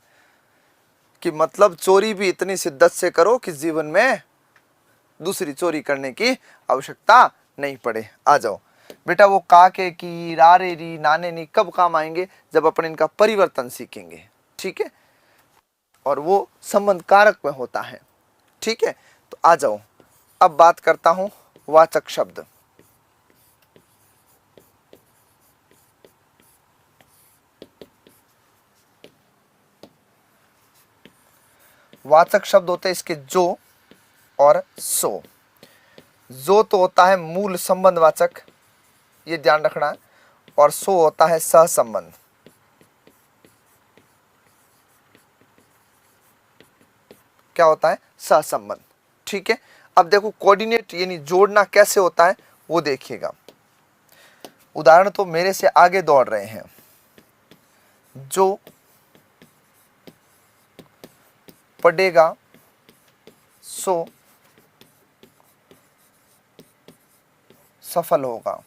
Speaker 1: कि मतलब चोरी भी इतनी शिद्दत से करो कि जीवन में दूसरी चोरी करने की आवश्यकता नहीं पड़े। आ जाओ बेटा, वो काके की, रारे री, नाने नी कब काम आएंगे, जब अपन इनका परिवर्तन सीखेंगे। ठीक है, और वो संबंध कारक में होता है। ठीक है, तो आ जाओ, अब बात करता हूं वाचक शब्द। वाचक शब्द होते हैं इसके जो और सो। जो तो होता है मूल संबंधवाचक, ये ध्यान रखना है, और सो होता है सहसंबंध। क्या होता है, सहसंबंध। ठीक है। अब देखो कोऑर्डिनेट यानी जोड़ना कैसे होता है वो देखिएगा। उदाहरण तो मेरे से आगे दौड़ रहे हैं, जो पढ़ेगा सो सफल होगा,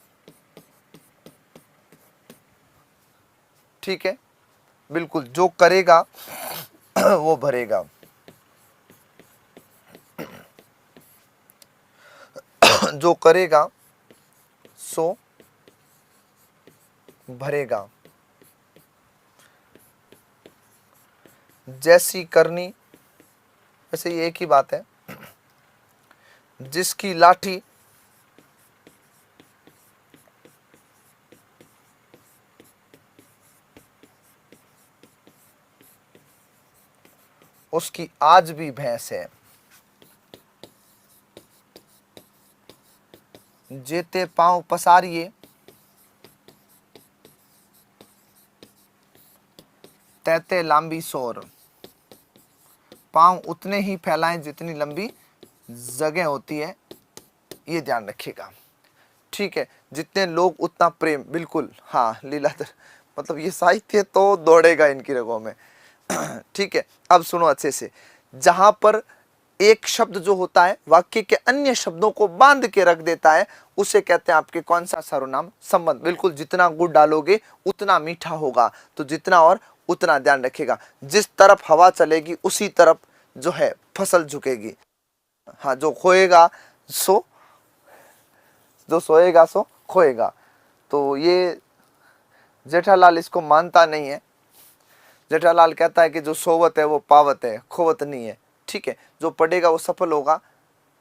Speaker 1: ठीक है। बिल्कुल, जो करेगा वो भरेगा। जो करेगा सो भरेगा, जैसी करनी, वैसे ये एक ही बात है। जिसकी लाठी उसकी आज भी भैंस है, जेते पांव पसारिए तैते लंबी सोर। पांव उतने ही फैलाएं जितनी लंबी जगह होती है, ये ध्यान रखिएगा, ठीक है। जितने लोग उतना प्रेम, बिल्कुल हाँ लीलाधर, मतलब ये साहित्य तो दौड़ेगा इनकी रगों में। ठीक है, अब सुनो अच्छे से। जहां पर एक शब्द जो होता है वाक्य के अन्य शब्दों को बांध के रख देता है, उसे कहते हैं आपके कौन सा सर्वनाम संबंध। बिल्कुल, जितना गुड़ डालोगे उतना मीठा होगा, तो जितना और उतना ध्यान रखिएगा। जिस तरफ हवा चलेगी उसी तरफ जो है फसल झुकेगी। हाँ, जो खोएगा सो, जो सोएगा सो खोएगा। तो ये जेठालाल इसको मानता नहीं है। जेठालाल कहता है कि जो सोवत है वो पावत है, खोवत नहीं है, ठीक है। जो पढ़ेगा वो सफल होगा।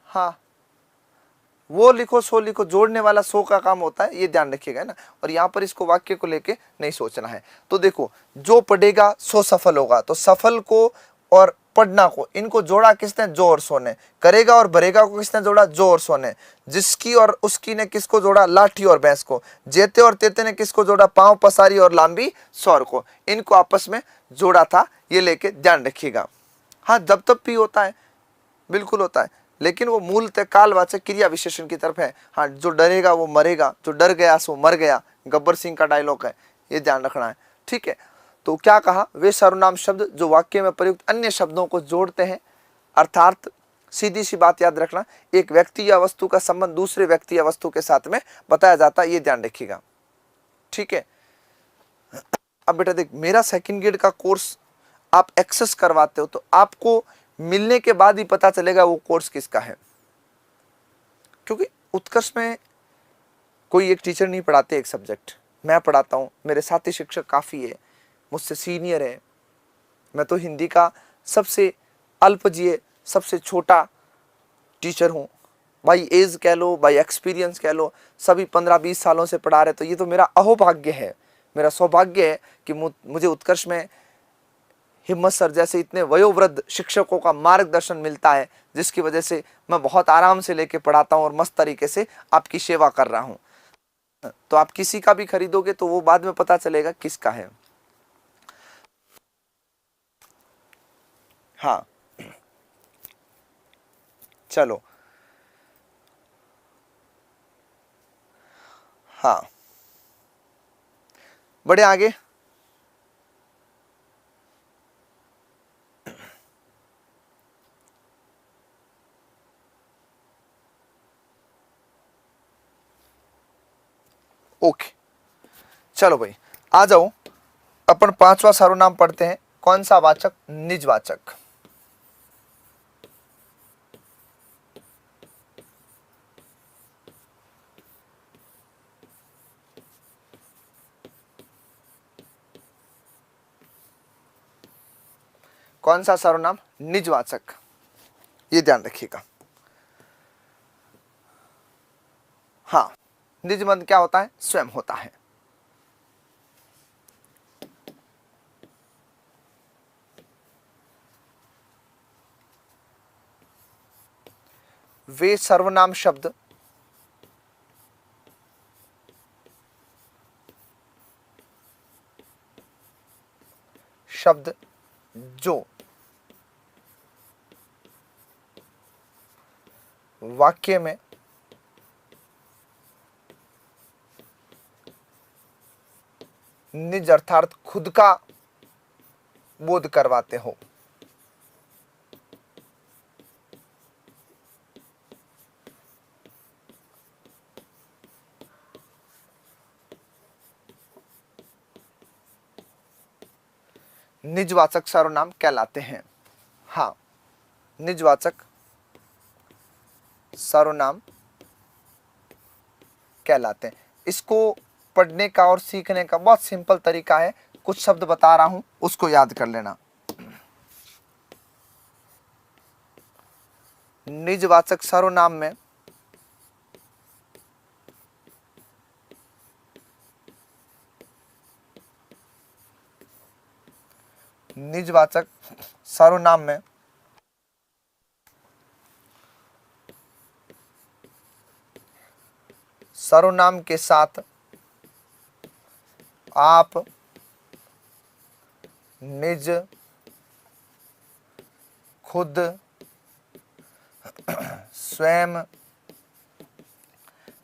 Speaker 1: हाँ, वो लिखो सो लिखो, जोड़ने वाला सो का काम होता है, ये ध्यान रखिएगा ना। और यहाँ पर इसको वाक्य को लेके नहीं सोचना है। तो देखो, जो पढ़ेगा सो सफल होगा, तो सफल को और पढ़ना को, इनको जोड़ा किसने? जो और सो ने। करेगा और भरेगा को किसने जोड़ा? जो और सो ने। जिसकी और उसकी ने किसको जोड़ा? लाठी और भैंस को। जेते और तेते ने किसको जोड़ा? पांव पसारी और लांबी सौर को। इनको आपस में जोड़ा था, ये लेके ध्यान रखिएगा। हाँ, जब तब भी होता है, बिल्कुल होता है, लेकिन वो मूलतः कालवाचक क्रिया विशेषण की तरफ है। हाँ, जो डरेगा वो मरेगा, जो डर गया सो मर गया, गब्बर सिंह का डायलॉग है, ये ध्यान रखना है, ठीक है। तो क्या कहा? वे सर्वनाम शब्द जो वाक्य में प्रयुक्त अन्य शब्दों को जोड़ते हैं, अर्थात सीधी सी बात याद रखना, एक व्यक्ति या वस्तु का संबंध दूसरे व्यक्ति या वस्तु के साथ में बताया जाता है, ये ध्यान रखिएगा, ठीक है। अब बेटा देख, मेरा सेकंड ग्रेड का कोर्स आप एक्सेस करवाते हो तो आपको मिलने के बाद ही पता चलेगा वो कोर्स किसका है। क्योंकि उत्कर्ष में कोई एक टीचर नहीं पढ़ाते एक सब्जेक्ट, मैं पढ़ाता हूँ, मेरे साथी शिक्षक काफ़ी है, मुझसे सीनियर है। मैं तो हिंदी का सबसे अल्पजीय, सबसे छोटा टीचर हूँ। भाई एज कह लो, भाई एक्सपीरियंस कह लो, सभी 15-20 सालों से पढ़ा रहे। तो ये तो मेरा अहोभाग्य है, मेरा सौभाग्य है कि मुझे उत्कर्ष में हिम्मत सर जैसे इतने वयोवृद्ध शिक्षकों का मार्गदर्शन मिलता है, जिसकी वजह से मैं बहुत आराम से लेके पढ़ाता हूँ और मस्त तरीके से आपकी सेवा कर रहा हूँ। तो आप किसी का भी खरीदोगे तो वो बाद में पता चलेगा किसका है। हाँ, चलो, हाँ, बड़े आगे। ओके, चलो भाई आ जाओ, अपन पांचवा सर्वनाम पढ़ते हैं। कौन सा वाचक? निजवाचक। कौन सा सर्वनाम? निजवाचक, ये ध्यान रखिएगा। हाँ, निजमंद क्या होता है? स्वयं होता है। वे सर्वनाम शब्द जो वाक्य में निज अर्थात खुद का बोध करवाते हो। निजवाचक सर्वनाम कहलाते हैं। हाँ, निजवाचक सर्वनाम कहलाते हैं। इसको पढ़ने का और सीखने का बहुत सिंपल तरीका है, कुछ शब्द बता रहा हूं उसको याद कर लेना। निजवाचक सर्वनाम में निजवाचक सर्वनाम में सर्वनाम के साथ आप, निज, खुद, स्वयं,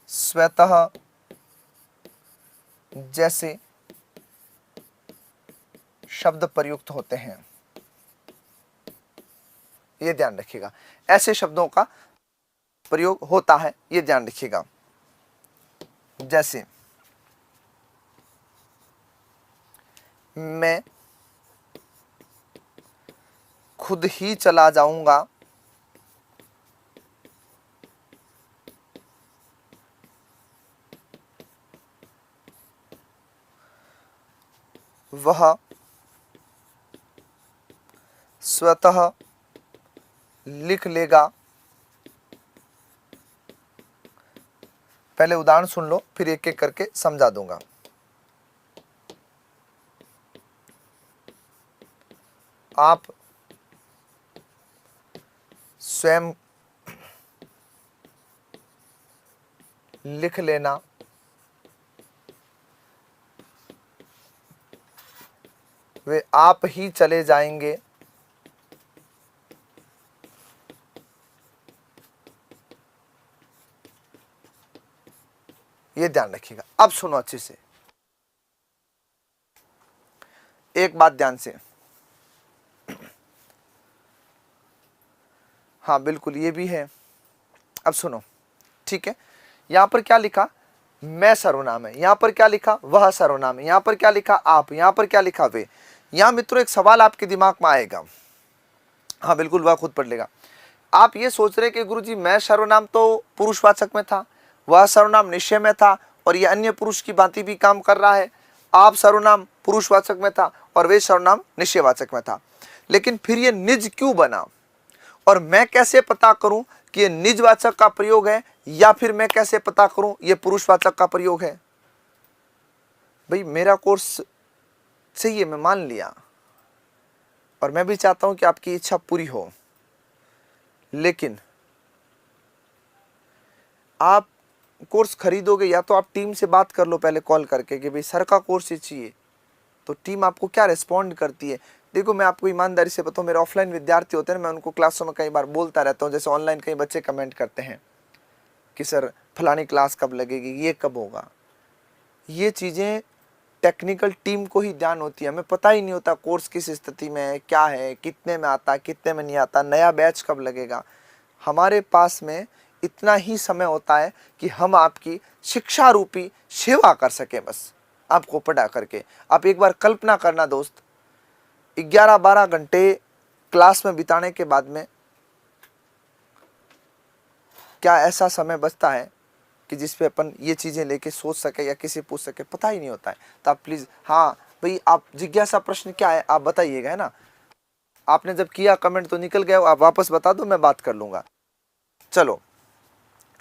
Speaker 1: स्वतः जैसे शब्द प्रयुक्त होते हैं। ये ध्यान रखिएगा, ऐसे शब्दों का प्रयोग होता है, ये ध्यान रखिएगा। जैसे मैं खुद ही चला जाऊंगा, वह स्वतः लिख लेगा। पहले उदाहरण सुन लो, फिर एक एक करके समझा दूंगा। आप स्वयं लिख लेना, वे आप ही चले जाएंगे। ये ध्यान रखिएगा। अब सुनो अच्छे से, एक बात ध्यान से। हाँ बिल्कुल, ये भी है। अब सुनो, ठीक है। यहां पर क्या लिखा, मैं सर्वनाम है। यहां पर क्या लिखा, वह सर्वनाम है। यहां पर क्या लिखा, आप। यहां पर क्या लिखा, वे। यहां मित्रों एक सवाल आपके दिमाग में आएगा। हाँ बिल्कुल, वह खुद पढ़ लेगा। आप ये सोच रहे कि गुरुजी मैं सर्वनाम तो पुरुषवाचक में था, वह सर्वनाम निश्चय में था, और ये अन्य पुरुष की भांति भी काम कर रहा है। आप सर्वनाम पुरुषवाचक में था और वे सर्वनाम निश्चयवाचक में था, लेकिन फिर ये निज क्यों बना, और मैं कैसे पता करूं कि ये निजवाचक का प्रयोग है, या फिर मैं कैसे पता करूं ये पुरुषवाचक का प्रयोग है। भाई मेरा कोर्स सही है, मैं मान लिया, और मैं भी चाहता हूं कि आपकी इच्छा पूरी हो, लेकिन आप कोर्स खरीदोगे या तो आप टीम से बात कर लो पहले कॉल करके कि भाई सर का कोर्स ये चाहिए, तो टीम आपको क्या रिस्पॉन्ड करती है। देखो मैं आपको ईमानदारी से बताऊं, मेरे ऑफलाइन विद्यार्थी होते हैं, मैं उनको क्लासों में कई बार बोलता रहता हूं, जैसे ऑनलाइन कई बच्चे कमेंट करते हैं कि सर फलानी क्लास कब लगेगी, ये कब होगा। ये चीज़ें टेक्निकल टीम को ही ध्यान होती है, हमें पता ही नहीं होता कोर्स किस स्थिति में है, क्या है, कितने में आता है, कितने में नहीं आता, नया बैच कब लगेगा। हमारे पास में इतना ही समय होता है कि हम आपकी शिक्षा रूपी सेवा कर सकें, बस आपको पढ़ा करके। आप एक बार कल्पना करना दोस्त, 11-12 घंटे क्लास में बिताने के बाद में क्या ऐसा समय बचता है कि जिस पे अपन ये चीज़ें लेके सोच सके या किसी पूछ सके, पता ही नहीं होता है। तो आप प्लीज़, हाँ भाई आप जिज्ञासा प्रश्न क्या है आप बताइएगा, है ना। आपने जब किया कमेंट तो निकल गया, आप वापस बता दो, मैं बात कर लूँगा। चलो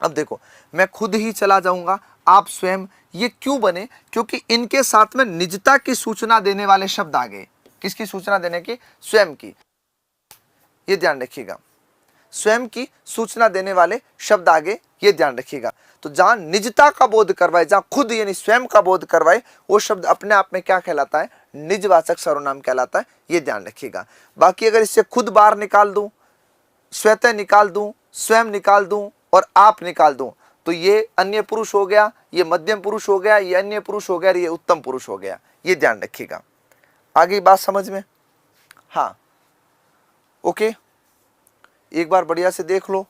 Speaker 1: अब देखो, मैं खुद ही चला जाऊंगा, आप स्वयं, ये क्यों बने, क्योंकि इनके साथ में निजता की सूचना देने वाले शब्द आ गए। किसकी सूचना देने की, स्वयं की। ये ध्यान रखिएगा, स्वयं की सूचना देने वाले शब्द आगे, ये ध्यान रखिएगा। तो जहां निजता का बोध करवाए, जहां खुद यानी स्वयं का बोध करवाए, वो शब्द अपने आप में क्या कहलाता है, निजवाचक सर्वनाम कहलाता है। ये ध्यान रखिएगा। बाकी अगर इससे खुद बाहर निकाल दूं, स्वतः निकाल दूं, स्वयं निकाल दूं, और आप निकाल दूं तो ये अन्य पुरुष हो गया, ये मध्यम पुरुष हो गया, ये अन्य पुरुष हो गया, ये उत्तम पुरुष हो गया। ये ध्यान रखिएगा। आगे बात समझ में? हाँ, ओके, एक बार बढ़िया से देख लो,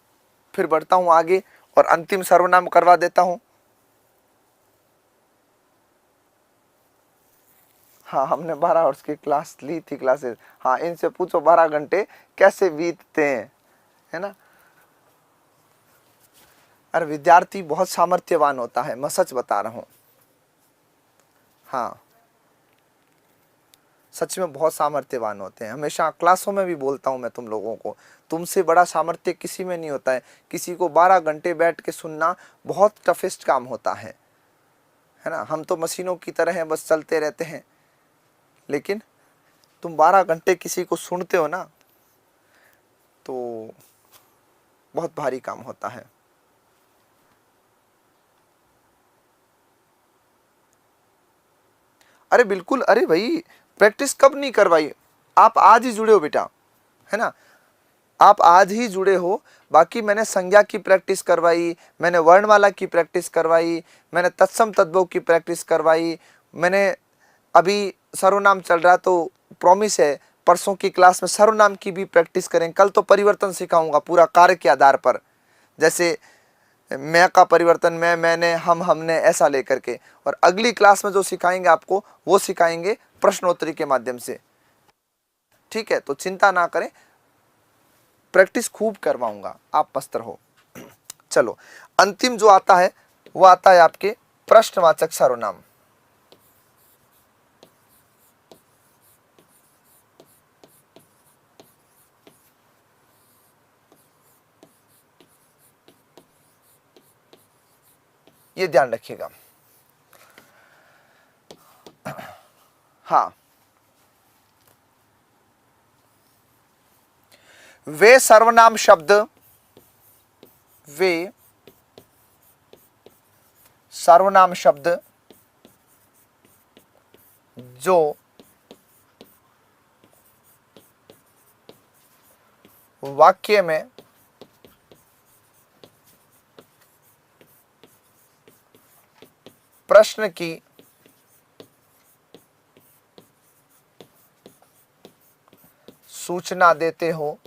Speaker 1: फिर बढ़ता हूं आगे और अंतिम सर्वनाम करवा देता हूं। हाँ, हमने 12 आवर्स की क्लास ली थी, क्लासेस। हाँ, इनसे पूछो 12 घंटे कैसे बीतते हैं, है ना। अरे विद्यार्थी बहुत सामर्थ्यवान होता है, मैं सच बता रहा हूं। हाँ, सच में बहुत सामर्थ्यवान होते हैं। हमेशा क्लासों में भी बोलता हूं मैं तुम लोगों को, तुमसे बड़ा सामर्थ्य किसी में नहीं होता है। किसी को 12 घंटे बैठ के सुनना बहुत टफेस्ट काम होता है ना। हम तो मशीनों की तरह हैं, बस चलते रहते हैं। लेकिन तुम 12 घंटे किसी को सुनते हो ना, तो बहुत भारी काम होता है। अरे बिल्कुल, अरे भाई प्रैक्टिस कब नहीं करवाई? आप आज ही जुड़े हो बेटा, है ना, आप आज ही जुड़े हो। बाकी मैंने संज्ञा की प्रैक्टिस करवाई, मैंने वर्णमाला की प्रैक्टिस करवाई, मैंने तत्सम तद्भव की प्रैक्टिस करवाई, मैंने अभी सर्वनाम चल रहा, तो प्रॉमिस है परसों की क्लास में सर्वनाम की भी प्रैक्टिस करें। कल तो परिवर्तन सिखाऊंगा पूरा कार्य के आधार पर, जैसे मैं का परिवर्तन, मैं, मैंने, हम, हमने, ऐसा लेकर के। और अगली क्लास में जो सिखाएंगे आपको, वो सिखाएंगे प्रश्नोत्तरी के माध्यम से। ठीक है, तो चिंता ना करें, प्रैक्टिस खूब करवाऊंगा, आप मस्त रहो। चलो, अंतिम जो आता है वो आता है आपके प्रश्नवाचक सर्वनाम। ये ध्यान रखिएगा। हाँ, वे सर्वनाम शब्द, वे सर्वनाम शब्द जो वाक्य में प्रश्न की सूचना देते हो,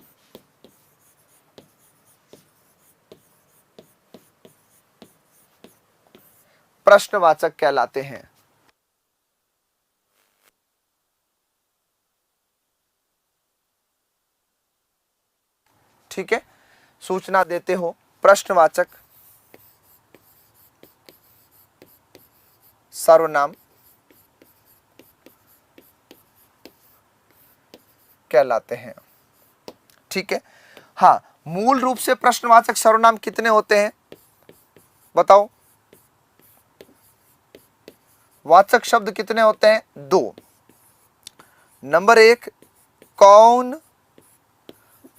Speaker 1: प्रश्नवाचक कहलाते हैं। ठीक है, सूचना देते हो, प्रश्नवाचक सर्वनाम कहलाते हैं। ठीक है, हाँ, मूल रूप से प्रश्नवाचक सर्वनाम कितने होते हैं बताओ? वाचक शब्द कितने होते हैं? 2। नंबर 1 कौन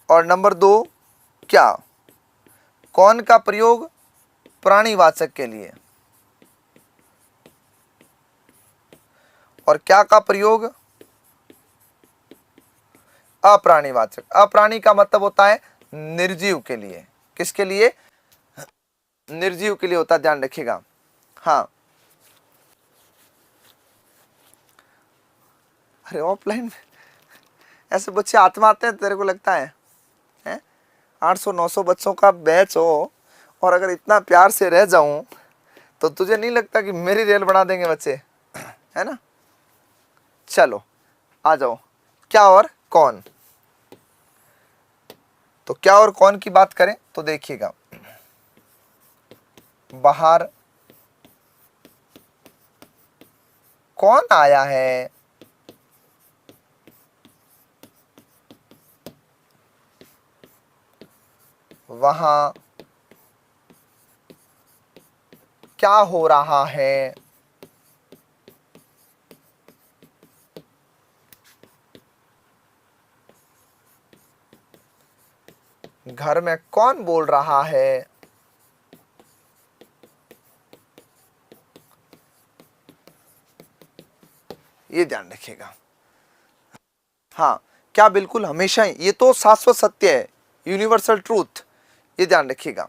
Speaker 1: और नंबर 2 क्या। कौन का प्रयोग प्राणीवाचक के लिए और क्या का प्रयोग अप्राणीवाचक। अप्राणी का मतलब होता है निर्जीव के लिए। किसके लिए? निर्जीव के लिए होता है, ध्यान रखिएगा। हाँ, अरे ऑफलाइन ऐसे बच्चे आत्माते हैं, तेरे को लगता है 800-900 बच्चों का बैच हो और अगर इतना प्यार से रह जाऊं तो तुझे नहीं लगता कि मेरी रेल बना देंगे बच्चे, है ना। चलो आ जाओ, क्या और कौन। तो क्या और कौन की बात करें तो देखिएगा, बाहर कौन आया है, वहां क्या हो रहा है, घर में कौन बोल रहा है, ये ध्यान रखिएगा। हाँ, क्या बिल्कुल हमेशा ही, ये तो शाश्वत सत्य है, यूनिवर्सल ट्रूथ, ये ध्यान रखिएगा।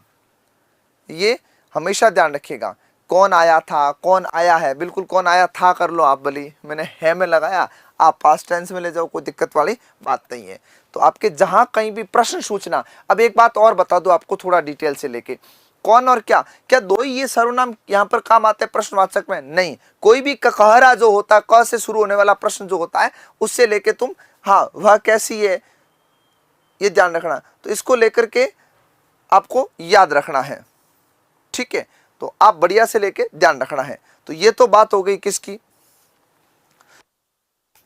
Speaker 1: ये हमेशा ध्यान रखिएगा। कौन आया था, कौन आया है, बिल्कुल कौन आया था कर लो आप, भली मैंने है में लगाया, आप पास्ट टेंस में ले जाओ, कोई दिक्कत वाली बात नहीं है। तो आपके जहां कहीं भी प्रश्न सूचना, अब एक बात और बता दो आपको थोड़ा डिटेल से लेके, कौन और क्या, क्या दो ही ये सर्वनाम यहाँ पर काम आते हैं प्रश्नवाचक में? नहीं, कोई भी ककहरा जो होता है, क से शुरू होने वाला प्रश्न जो होता है, उससे लेके तुम हाँ वह कैसी है ये ध्यान रखना, तो इसको लेकर के आपको याद रखना है, ठीक है। तो आप बढ़िया से लेके ध्यान रखना है। तो ये तो बात हो गई किसकी,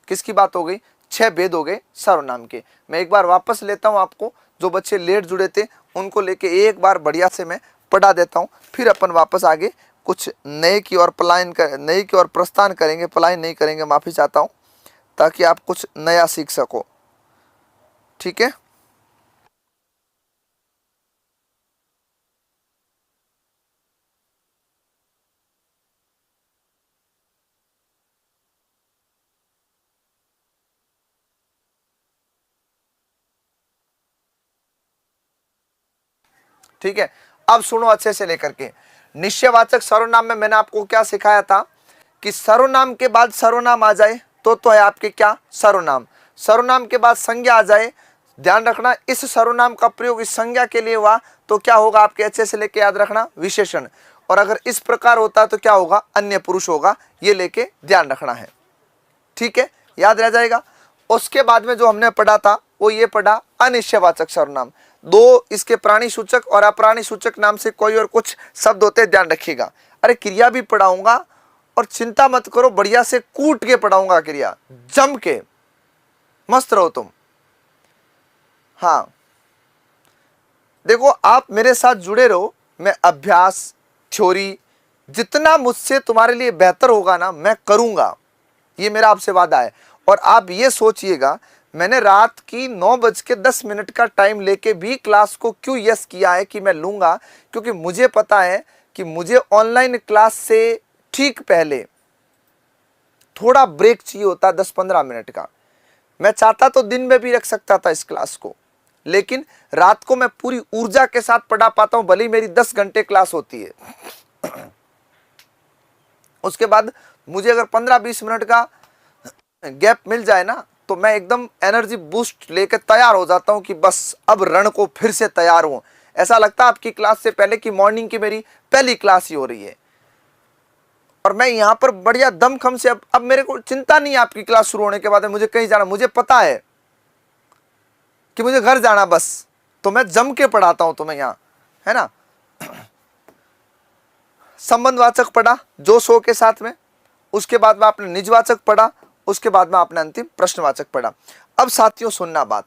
Speaker 1: किसकी बात हो गई, 6 भेद हो गए सर्वनाम के। मैं एक बार वापस लेता हूं आपको, जो बच्चे लेट जुड़े थे उनको लेके एक बार बढ़िया से मैं पढ़ा देता हूं, फिर अपन वापस आगे कुछ नए की ओर नए की ओर प्रस्थान करेंगे, पलायन नहीं करेंगे, माफी चाहता हूं, ताकि आप कुछ नया सीख सको, ठीक है। ठीक है, अब सुनो अच्छे से लेकर के। निश्चयवाचक सर्वनाम में मैंने आपको क्या सिखाया था कि सर्वनाम के बाद सर्वनाम आ जाए तो है आपके क्या, सर्वनाम। सर्वनाम के बाद संज्ञा आ जाए, ध्यान रखना इस सर्वनाम का प्रयोग इस संज्ञा के लिए हुआ तो क्या होगा आपके, अच्छे से लेके याद रखना, विशेषण। और अगर इस प्रकार होता है तो क्या होगा, अन्य पुरुष होगा, ये लेके ध्यान रखना है, ठीक है, याद रह जाएगा। उसके बाद में जो हमने पढ़ा था वो ये पढ़ा अनिश्चयवाचक सर्वनाम, दो इसके प्राणी सूचक और अप्राणी सूचक नाम से कोई और कुछ शब्द होते हैं, ध्यान रखिएगा। अरे क्रिया भी पढ़ाऊंगा और चिंता मत करो, बढ़िया से कूट के पढ़ाऊंगा, क्रिया जम के, मस्त रहो तुम। हाँ देखो, आप मेरे साथ जुड़े रहो, मैं अभ्यास थ्योरी जितना मुझसे तुम्हारे लिए बेहतर होगा ना मैं करूंगा, ये मेरा आपसे वादा है। और आप ये सोचिएगा, मैंने रात की 9:10 का टाइम लेके भी क्लास को क्यों यस किया है कि मैं लूंगा, क्योंकि मुझे पता है कि मुझे ऑनलाइन क्लास से ठीक पहले थोड़ा ब्रेक चाहिए होता 10-15 मिनट का। मैं चाहता तो दिन में भी रख सकता था इस क्लास को, लेकिन रात को मैं पूरी ऊर्जा के साथ पढ़ा पाता हूं, भले ही मेरी 10 घंटे क्लास होती है। उसके बाद मुझे अगर 15-20 मिनट का गैप मिल जाए ना तो मैं एकदम एनर्जी बूस्ट लेकर तैयार हो जाता हूं कि बस अब रण को फिर से तैयार हूं। ऐसा लगता है आपकी क्लास से पहले कि मॉर्निंग की मेरी पहली क्लास ही हो रही है, और मैं यहां पर बढ़िया दमखम से अब मेरे को चिंता नहीं है आपकी क्लास शुरू होने के बाद मुझे कहीं जाना, मुझे पता है कि मुझे घर जाना बस, तो मैं जम के पढ़ाता हूं तुम्हें यहां, है ना। संबंधवाचक पढ़ा जो सो के साथ में, उसके बाद में आपने निजवाचक पढ़ा, उसके बाद में आपने अंतिम प्रश्नवाचक पढ़ा। अब साथियों सुनना बात,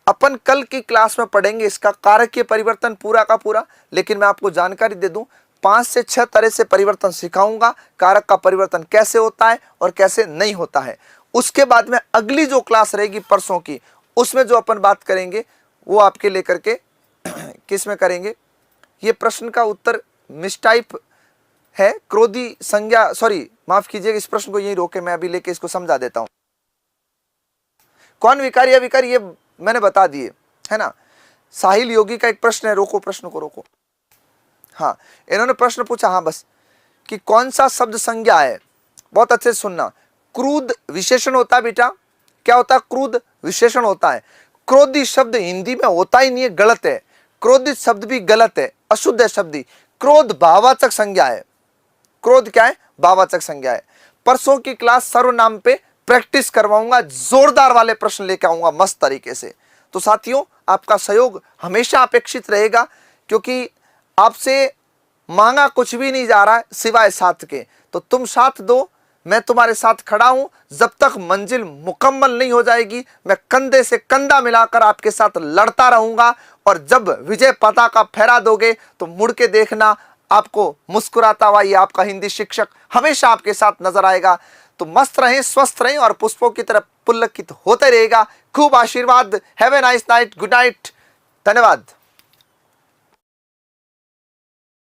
Speaker 1: अपन कल की क्लास में पढ़ेंगे इसका कारकीय परिवर्तन पूरा का पूरा, लेकिन मैं आपको जानकारी दे दूं 5 से 6 तरह से परिवर्तन सिखाऊंगा, कारक का परिवर्तन कैसे होता है और कैसे नहीं होता है। उसके बाद में अगली जो क्लास रहेगी परसों की, उसमें जो अपन बात करेंगे वो आपके लेकर के किस में करेंगे, ये प्रश्न का उत्तर मिसटाइप है, क्रोधी संज्ञा, सॉरी माफ कीजिएगा, इस प्रश्न को यही रोके, मैं अभी लेके इसको समझा देता हूं। कौन विकारी अविकारी ये मैंने बता दिए, है ना। साहिल योगी का एक प्रश्न है, रोको प्रश्न को रोको। हाँ इन्होंने प्रश्न पूछा, हाँ बस, कि कौन सा शब्द संज्ञा है, बहुत अच्छे से सुनना। क्रोध विशेषण होता है बेटा, क्या होता है, क्रोध विशेषण होता है। क्रोधी शब्द हिंदी में होता ही नहीं है, गलत है, क्रोधित शब्द भी गलत है, अशुद्ध है शब्द ही। क्रोध भाववाचक संज्ञा है, क्रोध क्या है, भाववाचक संज्ञा है। परसों की क्लास सर्वनाम पे प्रैक्टिस करवाऊंगा, जोरदार वाले प्रश्न लेके आऊंगा मस्त तरीके से। तो साथियों आपका सहयोग हमेशा अपेक्षित रहेगा, क्योंकि आपसे मांगा कुछ भी नहीं जा रहा है सिवाय साथ के, तो तुम साथ दो, मैं तुम्हारे साथ खड़ा हूं। जब तक मंजिल मुकम्मल नहीं हो जाएगी मैं कंधे से कंधा मिलाकर आपके साथ लड़ता रहूंगा, और जब विजय पताका फहरा दोगे तो मुड़ के देखना, आपको मुस्कुराता हुआ ये आपका हिंदी शिक्षक हमेशा आपके साथ नजर आएगा। तो मस्त रहें, स्वस्थ रहें और पुष्पों की तरह पुलकित होते रहेगा। खूब आशीर्वाद। Have a nice night, good night, धन्यवाद।